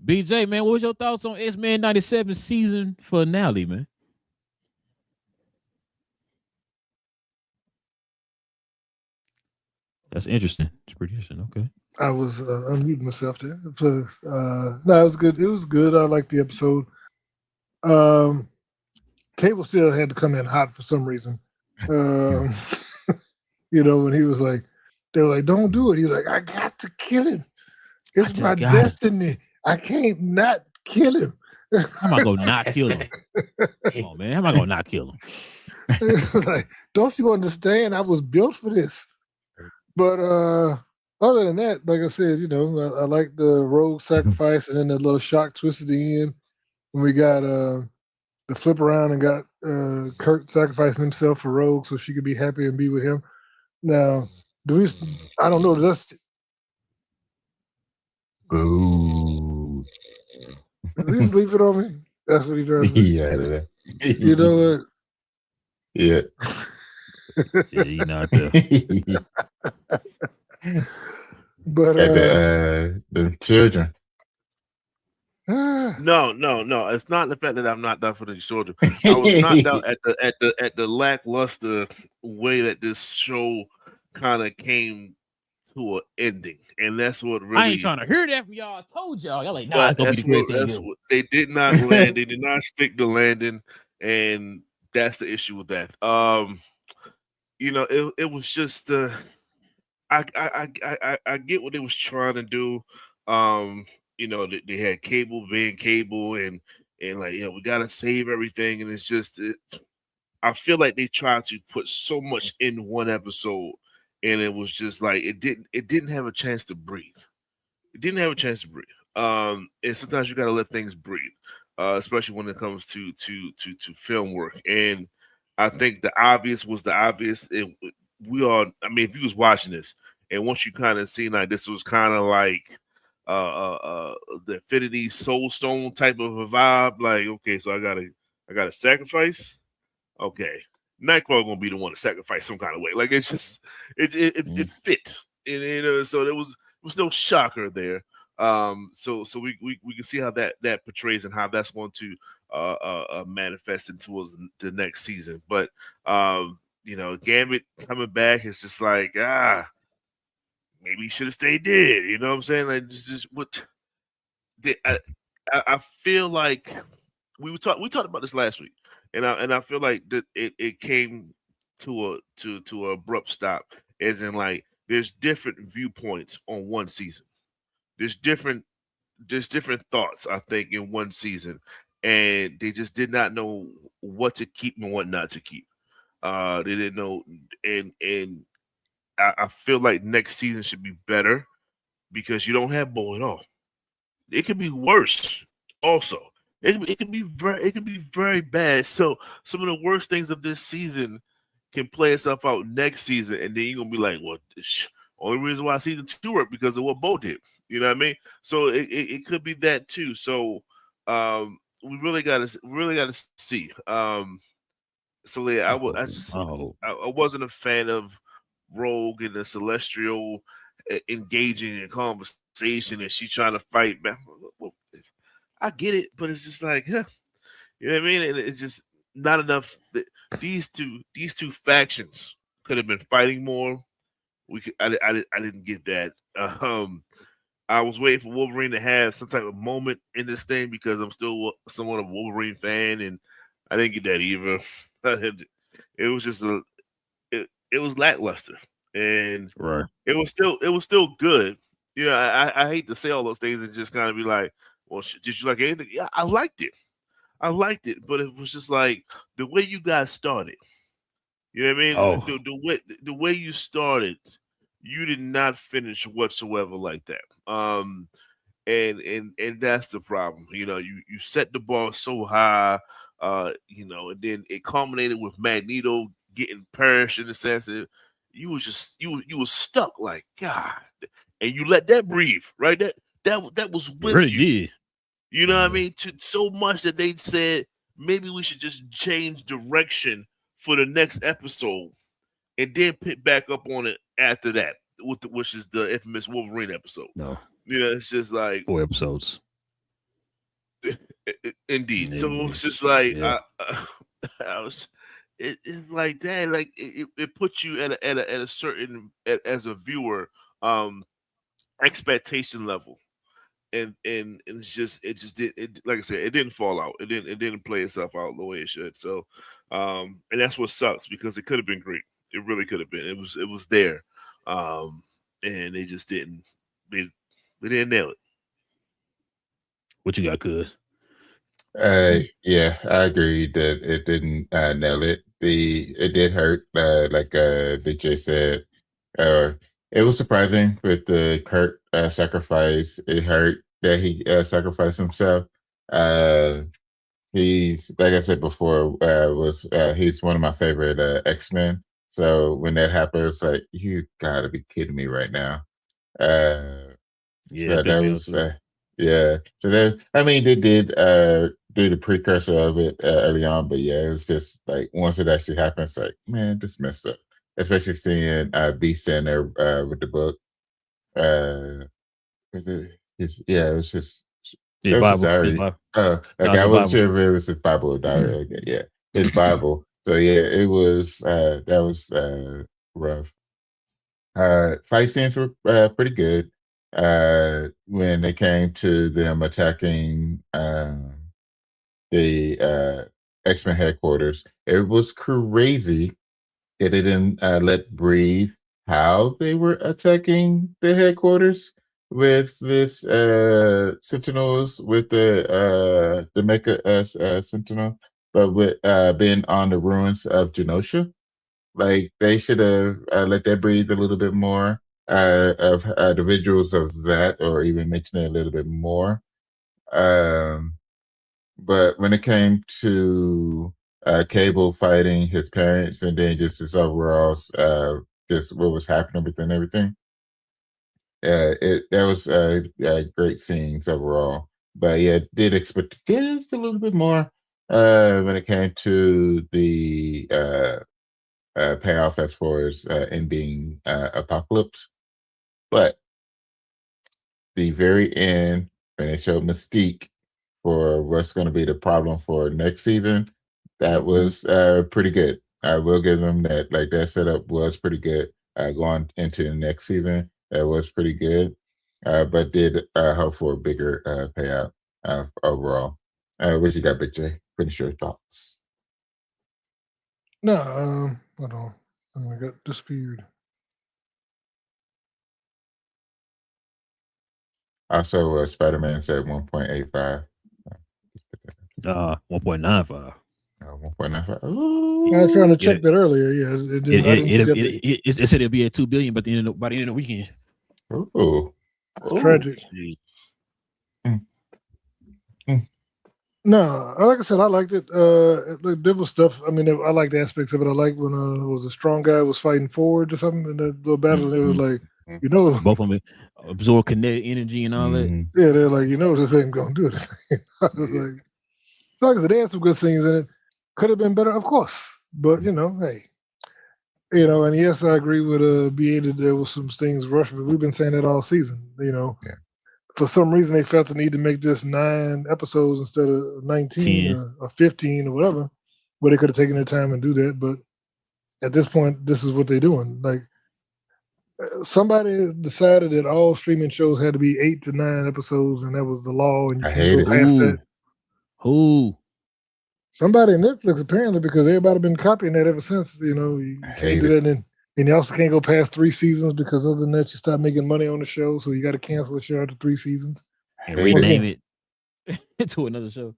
BJ, man, what was your thoughts on X-Men 97 season finale, man? That's interesting. It's pretty interesting. Okay. I was unmuting myself there. No, it was good. It was good. I liked the episode. Cable still had to come in hot for some reason. When he was like, they were like, don't do it. He was like, I got to kill him. It's my destiny. I can't not kill him. How am I gonna not kill him? Come on, man. How am I gonna not kill him? Like, don't you understand? I was built for this. But other than that, like I said, I like the rogue sacrifice and then the little shock twist at the end when we got the flip around and got Kurt sacrificing himself for Rogue so she could be happy and be with him. Now, I don't know. Does Boo. at least leave it on me? That's what he tries to say. Yeah. You know what? Yeah. Yeah, you not there. But And the children. No. It's not the fact that I'm not done for the children. I was not down at the lackluster way that this show kind of came to an ending, and that's what really. I ain't trying to hear that from y'all. I told y'all. Y'all like, nah, it's gonna be the greatest thing that's ever. what they did not land. They did not stick the landing, and that's the issue with that. It was just I get what they was trying to do. They had Cable being Cable, and like, we gotta save everything, and it's just I feel like they tried to put so much in one episode, and it was just like it didn't have a chance to breathe. It didn't have a chance to breathe. And sometimes you gotta let things breathe, especially when it comes to film work. And I think the obvious was the obvious. I mean, if you was watching this, and once you kind of seen like this was kind of like the Infinity Soul Stone type of a vibe, like, okay, so I gotta sacrifice. Okay, Nightcrawler gonna be the one to sacrifice some kind of way. Like, it's just it fit, and so there was no shocker there. So we can see how that portrays and how that's going to manifest into the next season. But Gambit coming back is just like, maybe he should have stayed dead. You know what I'm saying? Like, just what I feel like we talked about this last week, and I feel like that it came to a abrupt stop, as in, like, there's different viewpoints on one season. There's different thoughts, I think, in one season, and they just did not know what to keep and what not to keep. They didn't know, and I feel like next season should be better because you don't have Bo at all. It could be worse. Also, it could be very bad. So some of the worst things of this season can play itself out next season, and then you're gonna be like, "Well, only reason why season 2 worked because of what Bo did." You know what I mean? So it could be that too. So we really gotta see. So yeah, I wasn't a fan of Rogue and the Celestial engaging in conversation, and she trying to fight back. I get it, but it's just like, you know what I mean? And it's just not enough. These two factions could have been fighting more. I didn't get that. I was waiting for Wolverine to have some type of moment in this thing because I'm still somewhat of a Wolverine fan, and I didn't get that either. It was just it was lackluster, and right. It was still good. I hate to say all those things and just kind of be like, well, did you like anything? Yeah, I liked it, but it was just like the way you guys started. You know what I mean? Oh. The way you started, you did not finish whatsoever like that. And that's the problem. You set the bar so high, and then it culminated with Magneto getting perished in the sense that you was stuck like God, and you let that breathe, right? That was with really you. did. You know what I mean? To so much that they said maybe we should just change direction for the next episode and then pick back up on it after that, which is the infamous Wolverine episode. No. It's just like 4 episodes. Indeed. Yeah, So it's just like yeah. I was. It's like that. Like it puts you at a certain as a viewer expectation level, and it's just did it, like I said, it didn't fall out. It didn't play itself out the way it should. So and that's what sucks because it could have been great. It really could have been. It was there, and they just didn't. They didn't nail it. What you got, cuz? Yeah, I agree that it didn't nail it. It did hurt, like Big J said. It was surprising with the Kurt sacrifice. It hurt that he sacrificed himself. Uh, he's like I said before, he's one of my favorite X-Men. So when that happened, it's like you gotta be kidding me right now. Yeah, So that was yeah. So that I mean they did do the precursor of it early on, but yeah, it was just like once it actually happened, it's like, man, this messed up. Especially seeing Beast in there with the book. Yeah, it was just His it was his Bible. His diary. Bible. Okay, I wasn't sure if it was his Bible or diary. Okay, yeah, his Bible. So yeah, it was that was rough. Fight scenes were pretty good. When they came to them attacking the X-Men headquarters, it was crazy that they didn't let breathe how they were attacking the headquarters with this Sentinels with the Mecha Sentinel, but with being on the ruins of Genosha. Like they should have let that breathe a little bit more of the visuals of that, or even mention it a little bit more. But when it came to Cable fighting his parents, and then just his overall, just what was happening within everything, that was great scenes overall. But yeah, did expect just a little bit more when it came to the payoff as far as ending Apocalypse. But the very end, when they showed Mystique for what's going to be the problem for next season, that was pretty good. I will give them that. Like that setup was pretty good. Going into the next season, that was pretty good. But did hope for a bigger payout overall. What you got, Big J? Finish your thoughts. No, hold on. I got disappeared. Also, Spider-Man said 1.85. 1.95. 1.95. I was trying to check that earlier. Yeah, It, I didn't see that. it said it'll be at $2 billion by the end of the weekend. Oh, it's tragic. No, like I said, I liked it. Like there was stuff. I mean, I liked the aspects of it. I liked when was a strong guy was fighting forward or something in that little battle. It was like, both of them absorb kinetic energy and all that. Yeah, they're like, this ain't gonna do it. I was like I said, they had some good scenes in it. Could have been better, of course, but hey, and yes, I agree with BA that there was some things rushed, but we've been saying that all season. For some reason they felt the need to make this 9 episodes instead of 19 or 15 or whatever, where they could have taken their time and do that. But at this point, this is what they're doing. Like somebody decided that all streaming shows had to be 8 to 9 episodes, and that was the law, and you can't go past that. Who? Somebody in Netflix apparently, because everybody been copying that ever since. You can't do that. And you also can't go past 3 seasons because other than that, you start making money on the show. So you got to cancel the show after 3 seasons and rename it to another show.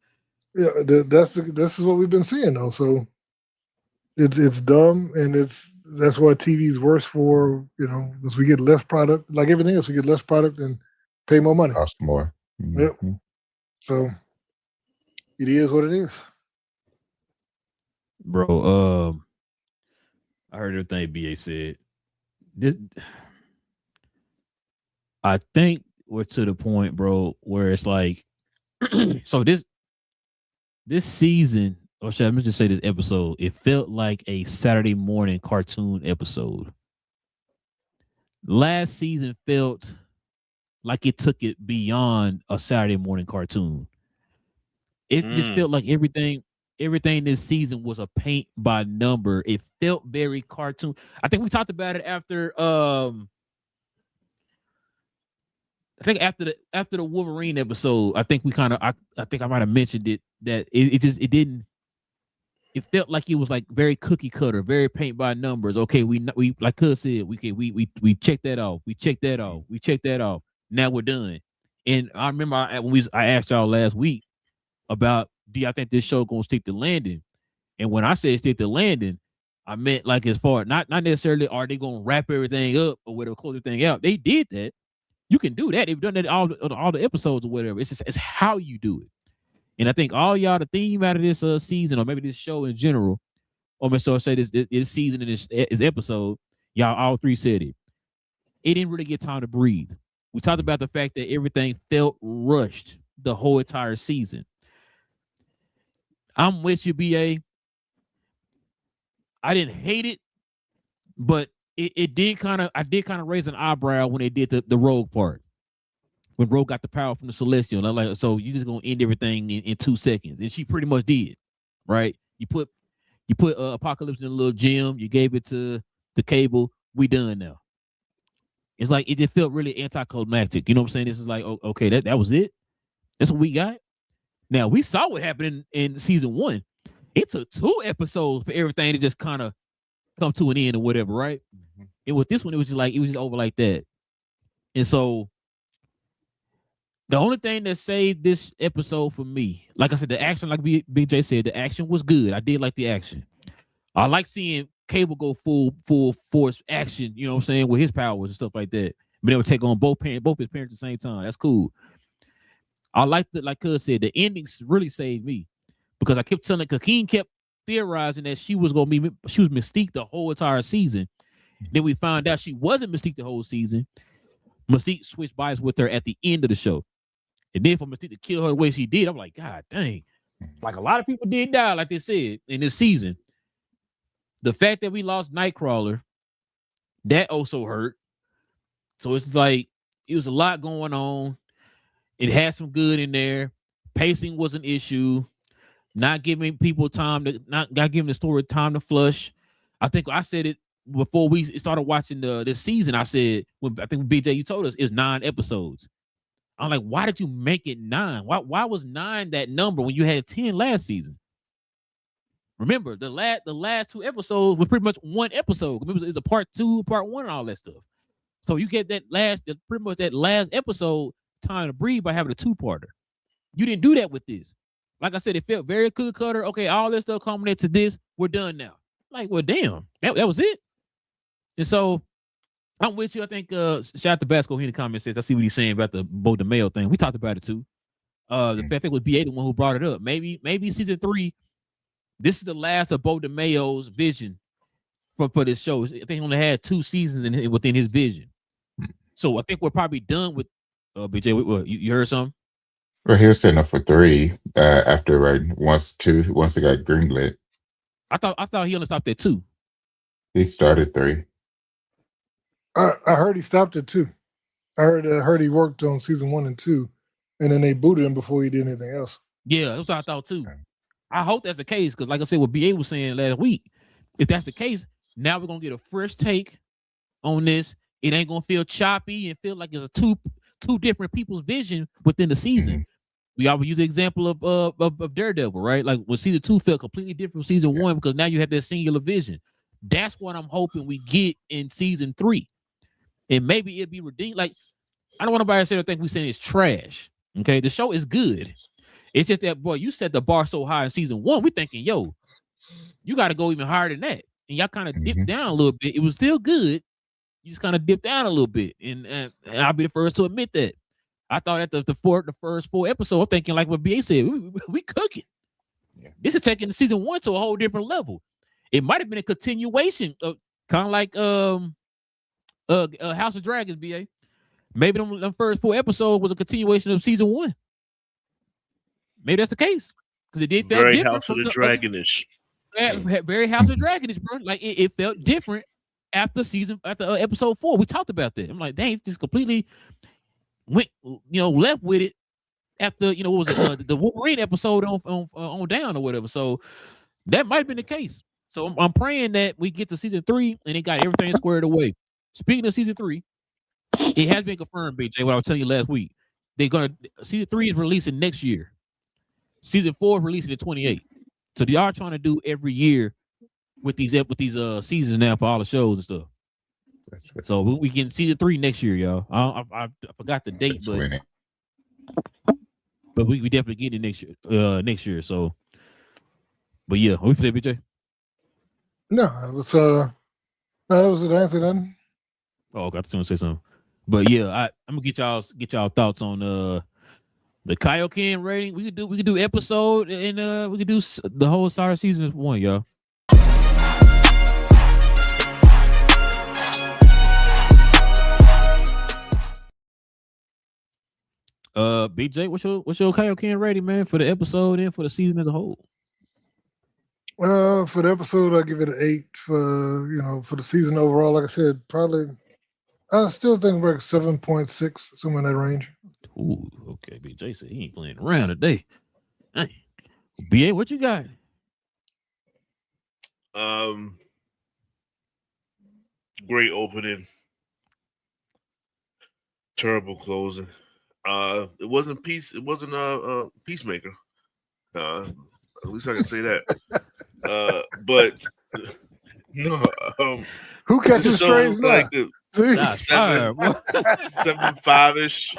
Yeah, this is what we've been seeing though. So it's dumb, and that's why TV's worse for because we get less product. Like everything else, we get less product and pay more money. Cost more. Mm-hmm. Yep. So it is what it is. Bro, I heard everything BA said. I think we're to the point, bro, where it's like, so this season, or should I just say this episode, it felt like a Saturday morning cartoon episode. Last season felt like it took it beyond a Saturday morning cartoon. It just felt like everything this season was a paint by number. It felt very cartoon. I think we talked about it after after the Wolverine episode. I think we I think I might have mentioned it that it felt like it was like very cookie cutter, very paint by numbers. Okay, we like Cuz said, we checked that off. We checked that off. We checked that off. Now we're done. And I remember I asked y'all last week about, do y'all think this show gonna stick to landing? And when I said stick to landing, I meant like as far not necessarily are they gonna wrap everything up or whatever, close everything out. They did that. You can do that. They've done that all the episodes or whatever. It's how you do it. And I think all y'all, the theme out of this season, or maybe this show in general, or maybe so say this season and this episode, y'all all three said it. It didn't really get time to breathe. We talked about the fact that everything felt rushed the whole entire season. I'm with you, BA. I didn't hate it, but I did kind of raise an eyebrow when they did the Rogue part. When Rogue got the power from the Celestial. I'm like, so you just gonna end everything in 2 seconds. And she pretty much did, right? You put Apocalypse in a little gem, you gave it to Cable, we done now. It's like it just felt really anticlimactic. You know what I'm saying? This is like, okay, that was it. That's what we got. Now we saw what happened in season 1. It took 2 episodes for everything to just kind of come to an end or whatever, right? Mm-hmm. And with this one, it was just over like that. And so the only thing that saved this episode for me, like I said, the action, like BJ said, the action was good. I did like the action. I like seeing Cable go full force action, you know what I'm saying, with his powers and stuff like that. But they would take on both his parents at the same time. That's cool. I like like Cuz said, the endings really saved me because I kept telling, because King kept theorizing that she was Mystique the whole entire season. Then we found out she wasn't Mystique the whole season. Mystique switched bodies with her at the end of the show. And then for Mystique to kill her the way she did, I'm like, God dang. Like a lot of people did die, like they said, in this season. The fact that we lost Nightcrawler, that also hurt. So it's like, it was a lot going on. It had some good in there. Pacing was an issue. Not giving people time to, not giving the story time to flush. I think I said it before we started watching this season. I said, I think BJ, you told us it's 9 episodes. I'm like, why did you make it 9? Why was 9 that number when you had 10 last season? Remember, the last 2 episodes were pretty much 1 episode. Remember, it's a part 2, part 1, and all that stuff. So you get pretty much that last episode time to breathe by having a 2-parter. You didn't do that with this. Like I said, it felt very cookie cutter. Okay, all this stuff culminated to this. We're done now. Like, well, damn, that was it. And so I'm with you. I think shout out to Basco here in the comments says, I see what he's saying about the Bo DeMayo thing. We talked about it too. The fact that it was BA the one who brought it up. Maybe season 3, this is the last of Bo DeMayo's vision for this show. I think he only had 2 seasons within his vision. So I think we're probably done with BJ. You heard something? Well, he was setting up for 3 after once it got greenlit. I thought he only stopped at 2. He started 3. I heard he stopped at 2. I heard he worked on season 1 and 2, and then they booted him before he did anything else. Yeah, that's what I thought too. I hope that's the case, because like I said, what BA was saying last week, if that's the case, now we're gonna get a fresh take on this. It ain't gonna feel choppy and feel like it's a two different people's vision within the season. Mm-hmm. We always use the example of Daredevil, right? Like when season 2 felt completely different from season 1 because now you have that singular vision. That's what I'm hoping we get in season 3. And maybe it'll be redeemed. Like, I don't want nobody to say think we saying it's trash. Okay, the show is good. It's just that, boy, you set the bar so high in season 1. We're thinking, yo, you got to go even higher than that. And y'all kind of dipped down a little bit. It was still good. You just kind of dipped down a little bit. And I'll be the first to admit that. I thought at the first 4 episodes, I'm thinking like what BA said, we cooking. Yeah. This is taking the season 1 to a whole different level. It might have been a continuation of kind of like House of Dragons, BA. Maybe them first 4 episodes was a continuation of season 1. Maybe that's the case because it did feel very different. House of the Dragonish. Very House of Dragonish, bro. Like it felt different after episode 4. We talked about that. I'm like, dang, just completely went, left with it after, what was it, the Wolverine episode on down or whatever. So that might have been the case. So I'm praying that we get to season 3 and it got everything squared away. Speaking of season 3, it has been confirmed, BJ, what I was telling you last week. Season 3 is releasing next year. Season 4 is releasing in 28. So they are trying to do every year with these seasons now for all the shows and stuff. So we get season 3 next year, y'all. I forgot the date, but But we definitely get it next year. So, but yeah, what you say, BJ? No, it was that was the answer then. Oh, okay, I was gonna say something. But yeah, I'm gonna get y'all thoughts on the Kaioken rating. We could do episode and we could do the whole Star season as one, y'all. BJ, what's your Kaioken rating, man, for the episode and for the season as a whole? For the episode, I give it an 8. For the season overall, like I said, probably I still think we're 7.6, somewhere in that range. Ooh, okay. BJ said he ain't playing around today. Hey. BA, what you got? Great opening. Terrible closing. It wasn't Peacemaker. At least I can say that. But no, who catches strays now? Like 7.5-ish.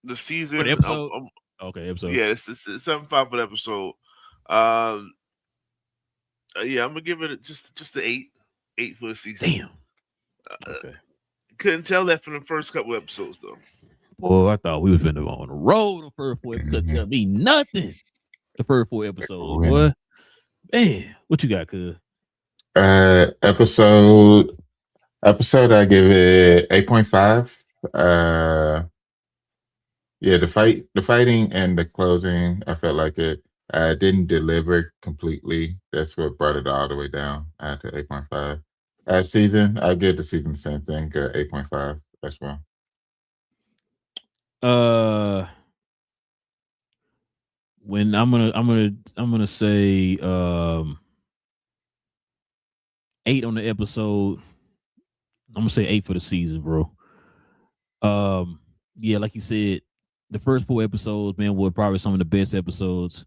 The season. For the episode? Okay, episode. Yeah, it's 7.5 for the episode. Yeah, I'm gonna give it just an 8. 8 for the season. Damn. Okay. Couldn't tell that from the first couple episodes though. Boy, I thought we was finna on the road. The first 4 episodes tell me nothing. The first 4 episodes, boy. Man, what you got, cuz? Episode, I give it 8.5. Yeah, the fighting and the closing, I felt like it didn't deliver completely. That's what brought it all the way down to 8.5. Season, I give the season the same thing, 8.5 as well. When I'm gonna say 8 on the episode. I'm gonna say 8 for the season, bro. Yeah, like you said, the first 4 episodes, man, were probably some of the best episodes.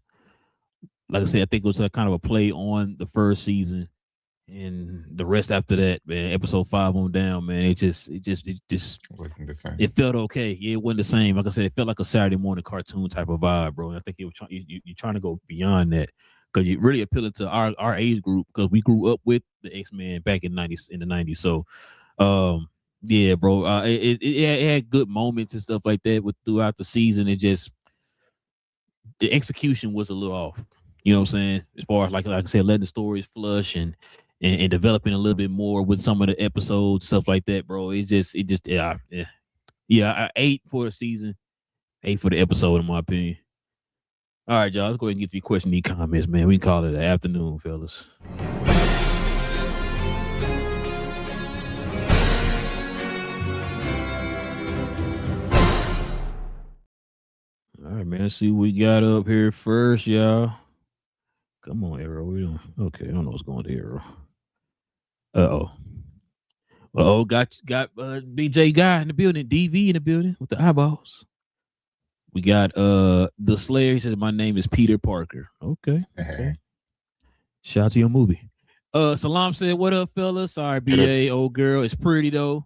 Like I said, I think it was a kind of a play on the first season, and the rest after that, man, episode 5 on down, man, it just wasn't the same. It felt okay. Yeah, it wasn't the same. Like I said, it felt like a Saturday morning cartoon type of vibe, bro. And I think you're trying to go beyond that because you really appealing to our age group because we grew up with the X-Men back in the 90s. So, yeah, bro, it had good moments and stuff like that throughout the season. It just the execution was a little off. You know what I'm saying? As far as like I said, letting the stories flush and developing a little bit more with some of the episodes, stuff like that, bro. It just 8 for the season, 8 for the episode, in my opinion. All right, y'all, let's go ahead and get to your question, these comments, man. We can call it an afternoon, fellas. All right, man. Let's see what we got up here first, y'all. Come on, Arrow. We don't. Okay, I don't know what's going to Arrow. Got BJ guy in the building, DV in the building with the eyeballs. We got the Slayer. He says my name is Peter Parker. Okay. Shout out to your movie. Salam said, "What up, fellas? Sorry, BA, old girl. It's pretty though.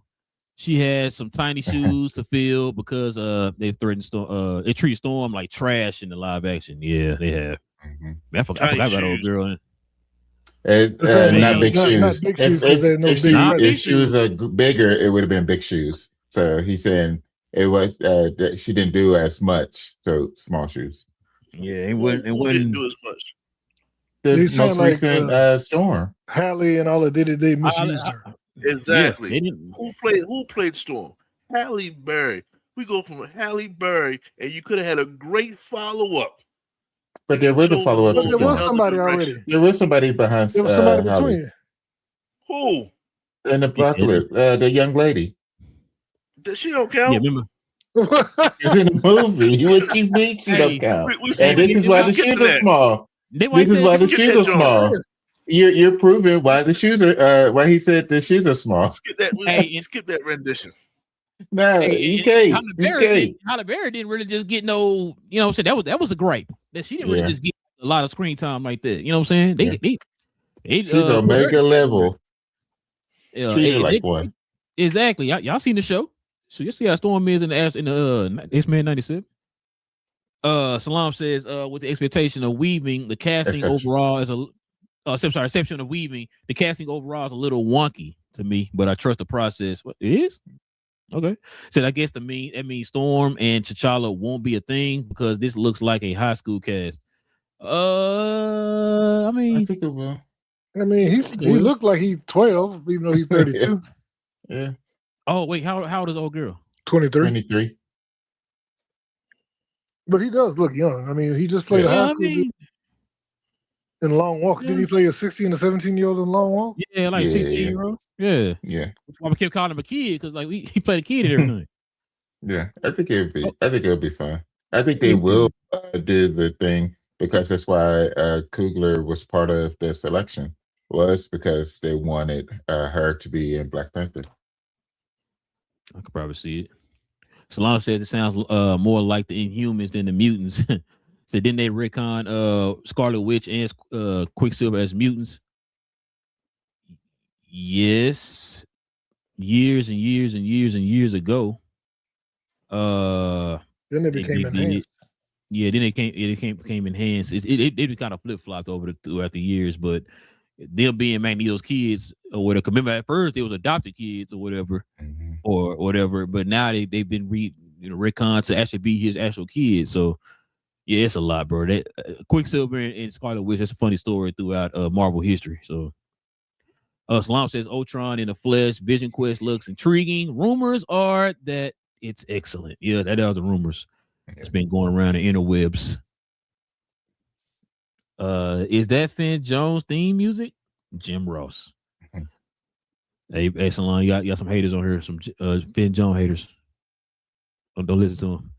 She has some tiny shoes to fill because they've threatened Storm. They treat Storm like trash in the live action. Yeah, they have. Mm-hmm. I forgot about old girl. Not big shoes. Not big shoes if she was bigger, it would have been big shoes. So he's saying it was that she didn't do as much. So small shoes. Yeah, it wouldn't do as much. The most recent Storm. Halle and all of they misused her. Exactly. Yeah, who played Storm? Halle Berry. We go from Halle Berry, and you could have had a great follow-up. But there was a follow-up to Storm. There was somebody already. There was somebody behind. There was somebody between. Who? In the Apocalypse, the young lady. She don't count. Yeah, remember? It's in the movie. What you mean she don't count? And this is why the shoes are small. This is why the shoes are small. You're proving why the shoes are. Why he said the shoes are small. Skip that rendition. No, you can't. Halle Berry didn't really just get no. You know what I'm saying? That was a gripe that she didn't really just get a lot of screen time like that. You know what I'm saying? She's Omega level. Treat her like one. Exactly. Y'all seen the show? So you see how Storm is in the X-Men 97. Salam says, with the expectation of Weaving, the casting overall is exception of Weaving, the casting overall is a little wonky to me, but I trust the process. What it is? Okay. Said I guess that means Storm and T'Challa won't be a thing because this looks like a high school cast. I think it will. I mean, he looked like he's 12, even though he's 32. Yeah. Oh wait, how old is old girl? 23. But he does look young. I mean, he just played a high school dude in Long Walk. Did he play a 16 or 17-year-old in Long Walk? Yeah, like 16-year-old. Yeah. That's why we kept calling him a kid, because like he played a kid and everything. Yeah, I think it'll be fun. I think they will do the thing because that's why Coogler was part of the selection, was because they wanted her to be in Black Panther. I could probably see it. Salon said it sounds more like the Inhumans than the mutants. So didn't they retcon Scarlet Witch and Quicksilver as mutants? Yes. Years and years and years and years ago. Then they became enhanced. Yeah, then it became enhanced. It kind of flip-flopped throughout the years, but them being Magneto's kids or whatever. Remember, at first they was adopted kids or whatever, or whatever. But now they've been retconned to actually be his actual kids. So yeah, it's a lot, bro. That Quicksilver and Scarlet Witch, that's a funny story throughout Marvel history. So Salam says Ultron in the flesh, Vision Quest looks intriguing. Rumors are that it's excellent. Yeah, that are the rumors. It's been going around the interwebs. Is that Finn Jones theme music? Jim Ross. Hey, Salon, you got some haters on here, some Finn Jones haters. Don't listen to him.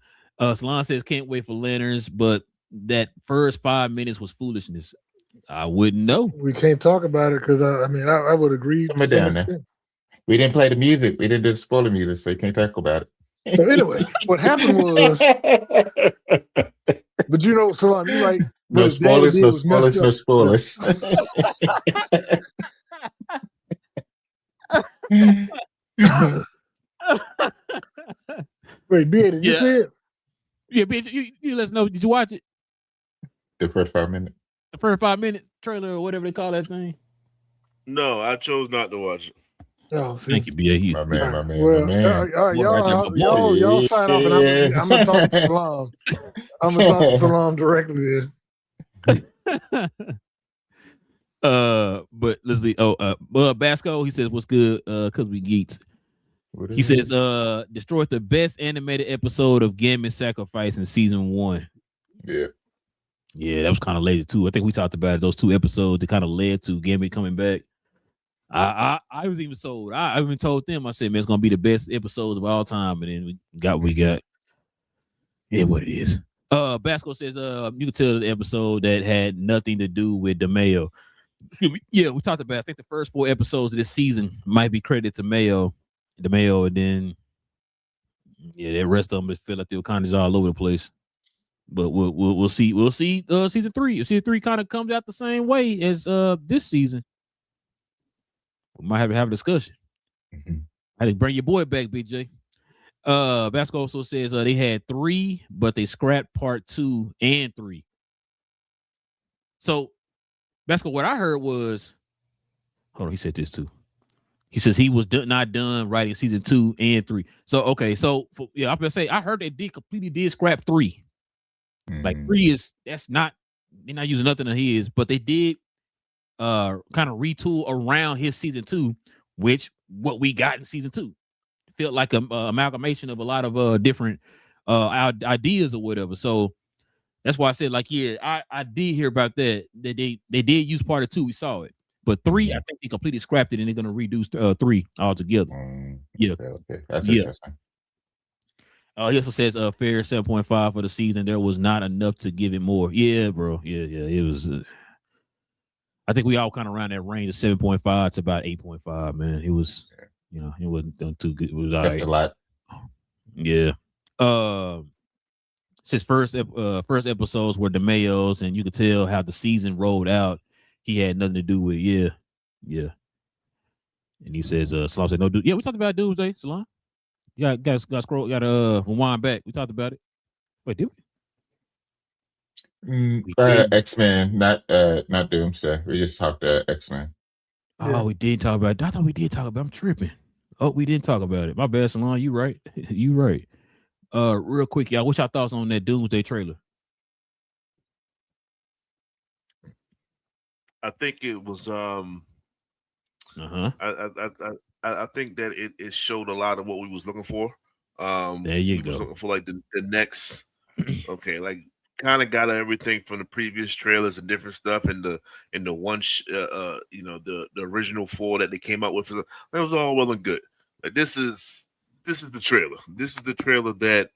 Salon says can't wait for Lanterns, but that first 5 minutes was foolishness. I wouldn't know. We can't talk about it because I would agree. We didn't play the music. We didn't do the spoiler music, so you can't talk about it. So anyway, what happened was, but Salam, you're right. No spoilers, no spoilers, no spoilers. Wait, B, did you see it? Yeah, B, you let us know. Did you watch it? The first 5 minutes. The first 5 minute trailer or whatever they call that thing. No, I chose not to watch it. Oh, thank you, B. My man. All right, y'all sign off, and I'm gonna talk to Salam. I'm gonna talk to Salam directly. But let's see. Basco, he says, "What's good? Cause we geeks." He says, "Destroyed the best animated episode of Gambit Sacrifice in season 1." Yeah, that was kind of lazy too. I think we talked about those 2 episodes that kind of led to Gambit coming back. I was even sold. I even told them, I said, man, it's gonna be the best episodes of all time, and then we got what we got. Yeah, what it is. Basco says, you can tell the episode that had nothing to do with DeMayo. Yeah, we talked about, I think the first 4 episodes of this season might be credited to DeMayo, and then the rest of them feel like they were kind of all over the place. But we'll see. We'll see season 3. If season 3 kind of comes out the same way as this season, we might have to have a discussion. I didn't bring your boy back, BJ. Basco also says they had 3, but they scrapped part 2 and 3. So, Basco, what I heard was, hold on, he said this too. He says he was not done writing season 2 and 3. So, okay, so I'm gonna say I heard they completely did scrap 3. Like 3 they're not using nothing of his, but they did kind of retool around his season 2, which what we got in season 2 felt like a amalgamation of a lot of different ideas or whatever. So that's why I said, like, yeah, I did hear about that they did use part of 2. We saw it, but 3 I think they completely scrapped it and they're gonna reduce 3 altogether. Yeah, okay. That's interesting. He also says fair 7.5 for the season. There was not enough to give it more. Yeah, bro. Yeah. It was. I think we all kind of around that range of 7.5 to about 8.5. Man, it was. It wasn't done too good. It was all right. That's a lot. Yeah. Since first episodes were DeMayo's, and you could tell how the season rolled out. He had nothing to do with it. Yeah. And he says, Salon said no. Yeah, we talked about Doomsday, Salon. You got scroll. You got to rewind back. We talked about it. Wait, did we? We didn't. X-Men, not Doomsday. We just talked X-Men. Oh, we did talk about it. I thought we did talk about it. I'm tripping. Oh, we didn't talk about it. My bad, Salon. You right. You right. Real quick, y'all. What's your thoughts on that Doomsday trailer? I think it was I think that it showed a lot of what we was looking for. There you we go. was looking for like the next okay, like kind of got everything from the previous trailers and different stuff and the one the original 4 that they came out with. It was all well and good. Like this is the trailer. This is the trailer that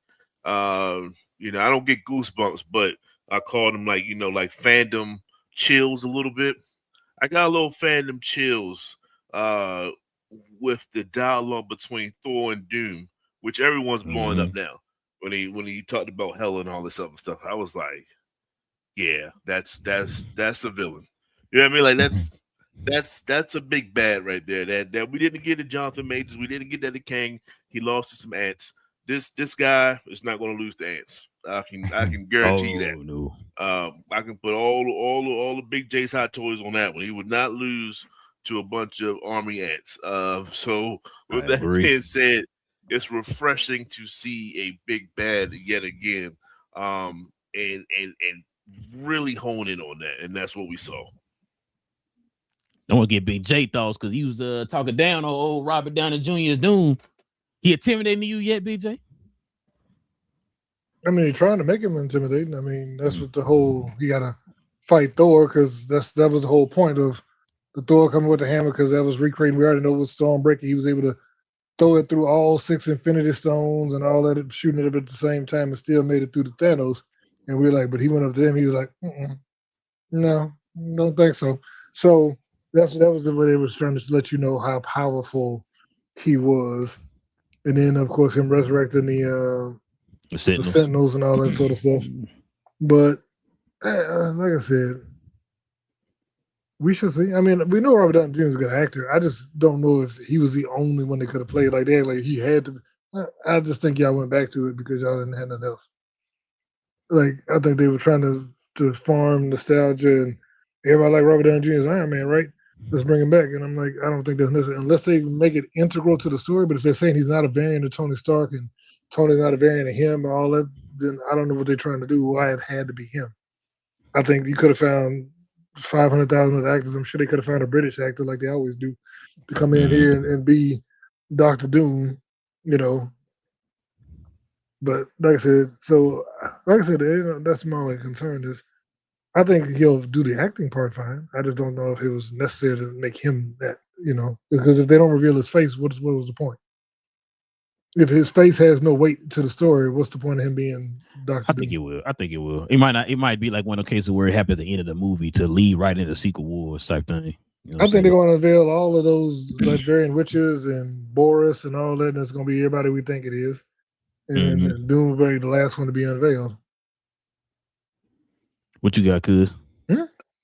I don't get goosebumps, but I call them like like fandom chills a little bit. I got a little fandom chills with the dialogue between Thor and Doom, which everyone's blowing up now. When he talked about hell and all this other stuff, I was like, yeah, that's a villain. You know what I mean? Like that's a big bad right there. That we didn't get at Jonathan Majors, we didn't get that at Kang. He lost to some ants. This guy is not going to lose to ants. I can guarantee you that. No. I can put all the big J's hot toys on that one. He would not lose to a bunch of army ants. So with that being said, it's refreshing to see a big bad yet again. And really hone in on that, and that's what we saw. I want to get Big J thoughts because he was talking down on old Robert Downey Jr.'s Doom. He intimidating you yet, Big J? I mean, they're trying to make him intimidating. I mean, that's what the whole he got to fight Thor because that was the whole point of the Thor coming with the hammer because that was recreating. We already know with Stormbreaker he was able to throw it through all 6 Infinity Stones and all that, shooting it up at the same time and still made it through the Thanos. And we were like, but he went up to him. He was like, no, don't think so. So that was the way they was trying to let you know how powerful he was. And then, of course, him resurrecting the Sentinels and all that sort of stuff. But like I said, we shall see. I mean, we know Robert Downey Jr. is a good actor. I just don't know if he was the only one that could have played like that. Like he had to. I just think y'all went back to it because y'all didn't have nothing else. Like I think they were trying to farm nostalgia and everybody like Robert Downey Jr. as Iron Man, right? Let's bring him back. And I'm like, I don't think that's necessary unless they make it integral to the story. But if they're saying he's not a variant of Tony Stark and Tony's not a variant of him and all that, then I don't know what they're trying to do. Why it had to be him. I think you could have found 500,000 actors. I'm sure they could have found a British actor like they always do to come in here and be Dr. Doom, But like I said, that's my only concern is I think he'll do the acting part fine. I just don't know if it was necessary to make him that, because if they don't reveal his face, what was the point? If his face has no weight to the story, what's the point of him being Dr. I think it will. It might not. It might be like one of the cases where it happened at the end of the movie to lead right into Secret Wars type thing. I think they're going to unveil all of those Latvian witches and Boris and all that. And it's going to be everybody we think it is. And Doom will be the last one to be unveiled. What you got, Cuz? I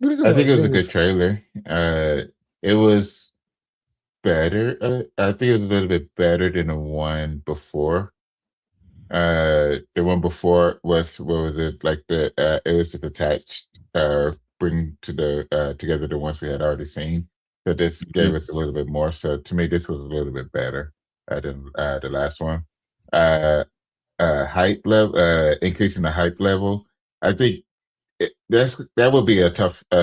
think it was a good trailer. It was better. I think it was a little bit better than the one before. The one before was, what was it? Like it was just attached, bring to the together the ones we had already seen. So this gave us a little bit more. So to me, this was a little bit better than the last one. Hype level, increasing the hype level. I think that would be a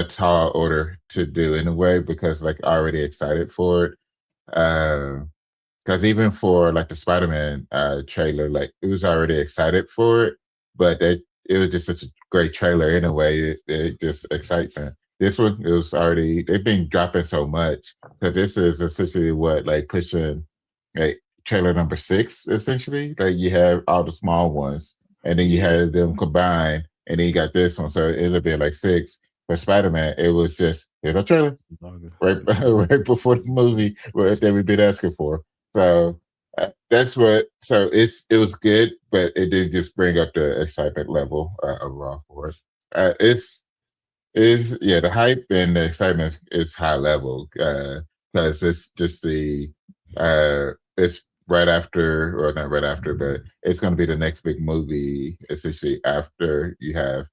tall order to do in a way because like already excited for it. Because even for like the Spider-Man trailer, like it was already excited for it, but it was just such a great trailer in a way. It just excites me. This one, it was already, they've been dropping so much. So this is essentially what, like pushing like trailer number 6, essentially. Like you have all the small ones, and then you had them combined, and then you got this one. So it'll be like 6. For Spider-Man, it was just, here's a trailer right before the movie that we've been asking for. So that's what. So it was good, but it didn't just bring up the excitement level overall for us. The hype and the excitement is high level because it's just it's right after, or not right after, but it's going to be the next big movie. Essentially, after you have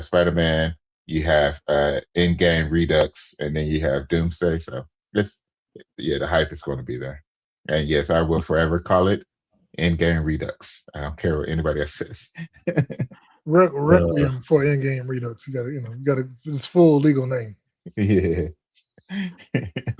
Spider-Man, you have Endgame Redux, and then you have Doomsday. So the hype is going to be there. And yes, I will forever call it Endgame Redux. I don't care what anybody else says. Requiem for Endgame Redux. You gotta it's full legal name. Yeah. I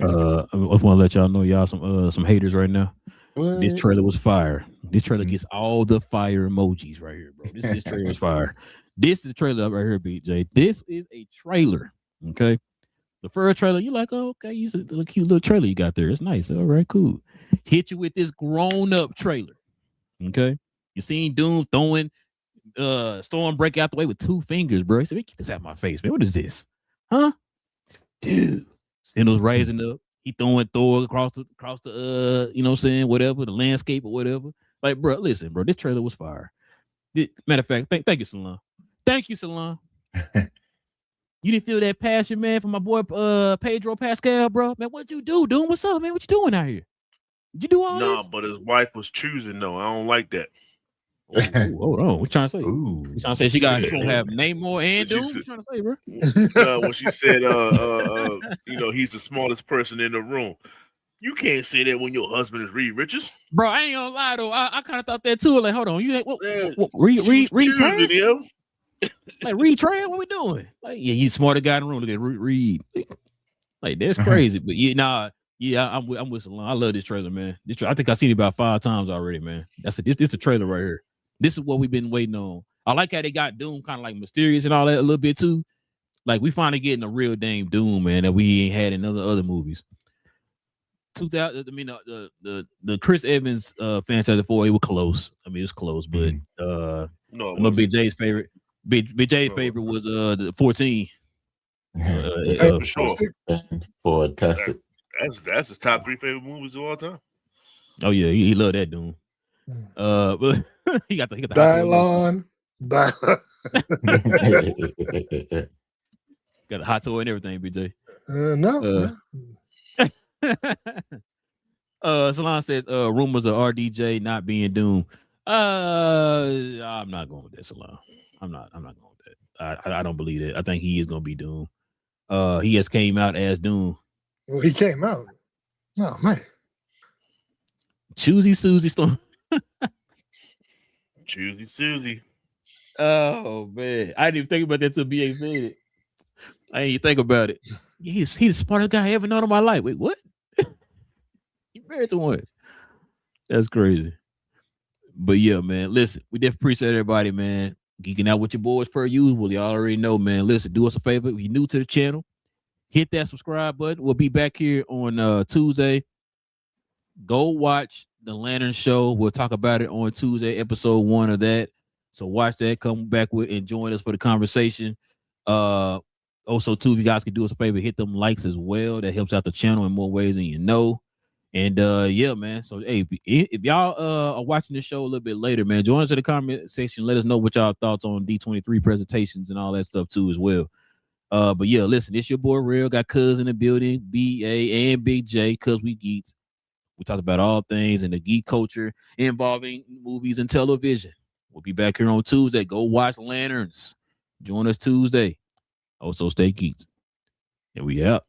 just want to let y'all know, y'all some haters right now. What? This trailer was fire. This trailer gets all the fire emojis right here, bro. This trailer was fire. This is the trailer right here, BJ. This is a trailer. Okay. The first trailer, you're like, oh, okay, you a little cute little trailer you got there. It's nice. All right, cool. Hit you with this grown-up trailer. Okay. You seen Doom throwing Storm break out the way with 2 fingers, bro. He said, get this out of my face, man. What is this? Huh? Dude. Stindl's rising up. He throwing Thor across the you know what I'm saying, whatever, the landscape or whatever. Like, bro, listen, bro, this trailer was fire. Matter of fact, thank you, Salon. Thank you, Salon. You didn't feel that passion, man, from my boy Pedro Pascal, bro. Man, what'd you do, Doom? What's up, man? What you doing out here? Did you do all this? No, but his wife was choosing. No, I don't like that. Hold on. What you trying to say? Ooh. You trying to say she gonna have Namor and Doom? What you trying to say, bro? When she said, he's the smartest person in the room. You can't say that when your husband is Reed Richards. Bro, I ain't gonna lie though. I kind of thought that too. Like, hold on, you what Reed video? Like Reed Tran? What we doing? Like, yeah, you smarter guy in the room. Look at Reed. Like, that's crazy. But I'm with Salon. I love this trailer, man. I think I've seen it about 5 times already, man. This the trailer right here. This is what we've been waiting on. I like how they got Doom kind of like mysterious and all that a little bit too. Like, we finally getting a real dang Doom, man, that we ain't had in other movies. 2000. I mean, the Chris Evans Fantastic Four, it was close. I mean, it was close, but no, Big J's favorite. Big J's favorite was the 14. For sure. Fantastic. That's his top 3 favorite movies of all time. Oh yeah, he loved that Doom. But he got the Dylon. Got a hot toy and everything, BJ. No. Salon says rumors of RDJ not being Doom. I'm not going with that, Salon. I'm not going with that. I don't believe it. I think he is gonna be Doom. He has came out as Doom. Well, he came out. Oh man. Choosy Susie Storm. Choosy Susie. Oh man, I didn't even think about that till BA said it. I didn't even think about it. He's the smartest guy I ever known in my life. Wait, what? You married to one? That's crazy. But yeah, man. Listen, we definitely appreciate everybody, man. Geeking out with your boys per usual. Y'all already know, man. Listen, do us a favor. If you're new to the channel, hit that subscribe button. We'll be back here on Tuesday. Go watch The Lantern Show. We'll talk about it on Tuesday, episode 1 of that. So watch that. Come back with and join us for the conversation. Also, too, if you guys can do us a favor, hit them likes as well. That helps out the channel in more ways than you know. And yeah, man. So hey, if y'all are watching this show a little bit later, man, join us in the comment section. Let us know what y'all thoughts on D23 presentations and all that stuff too as well. But yeah, listen, it's your boy Real. Got Cuz in the building, BA and Big J, cause we geeks. We talked about all things in the geek culture involving movies and television. We'll be back here on Tuesday. Go watch Lanterns. Join us Tuesday. Also, stay geeks. And we out.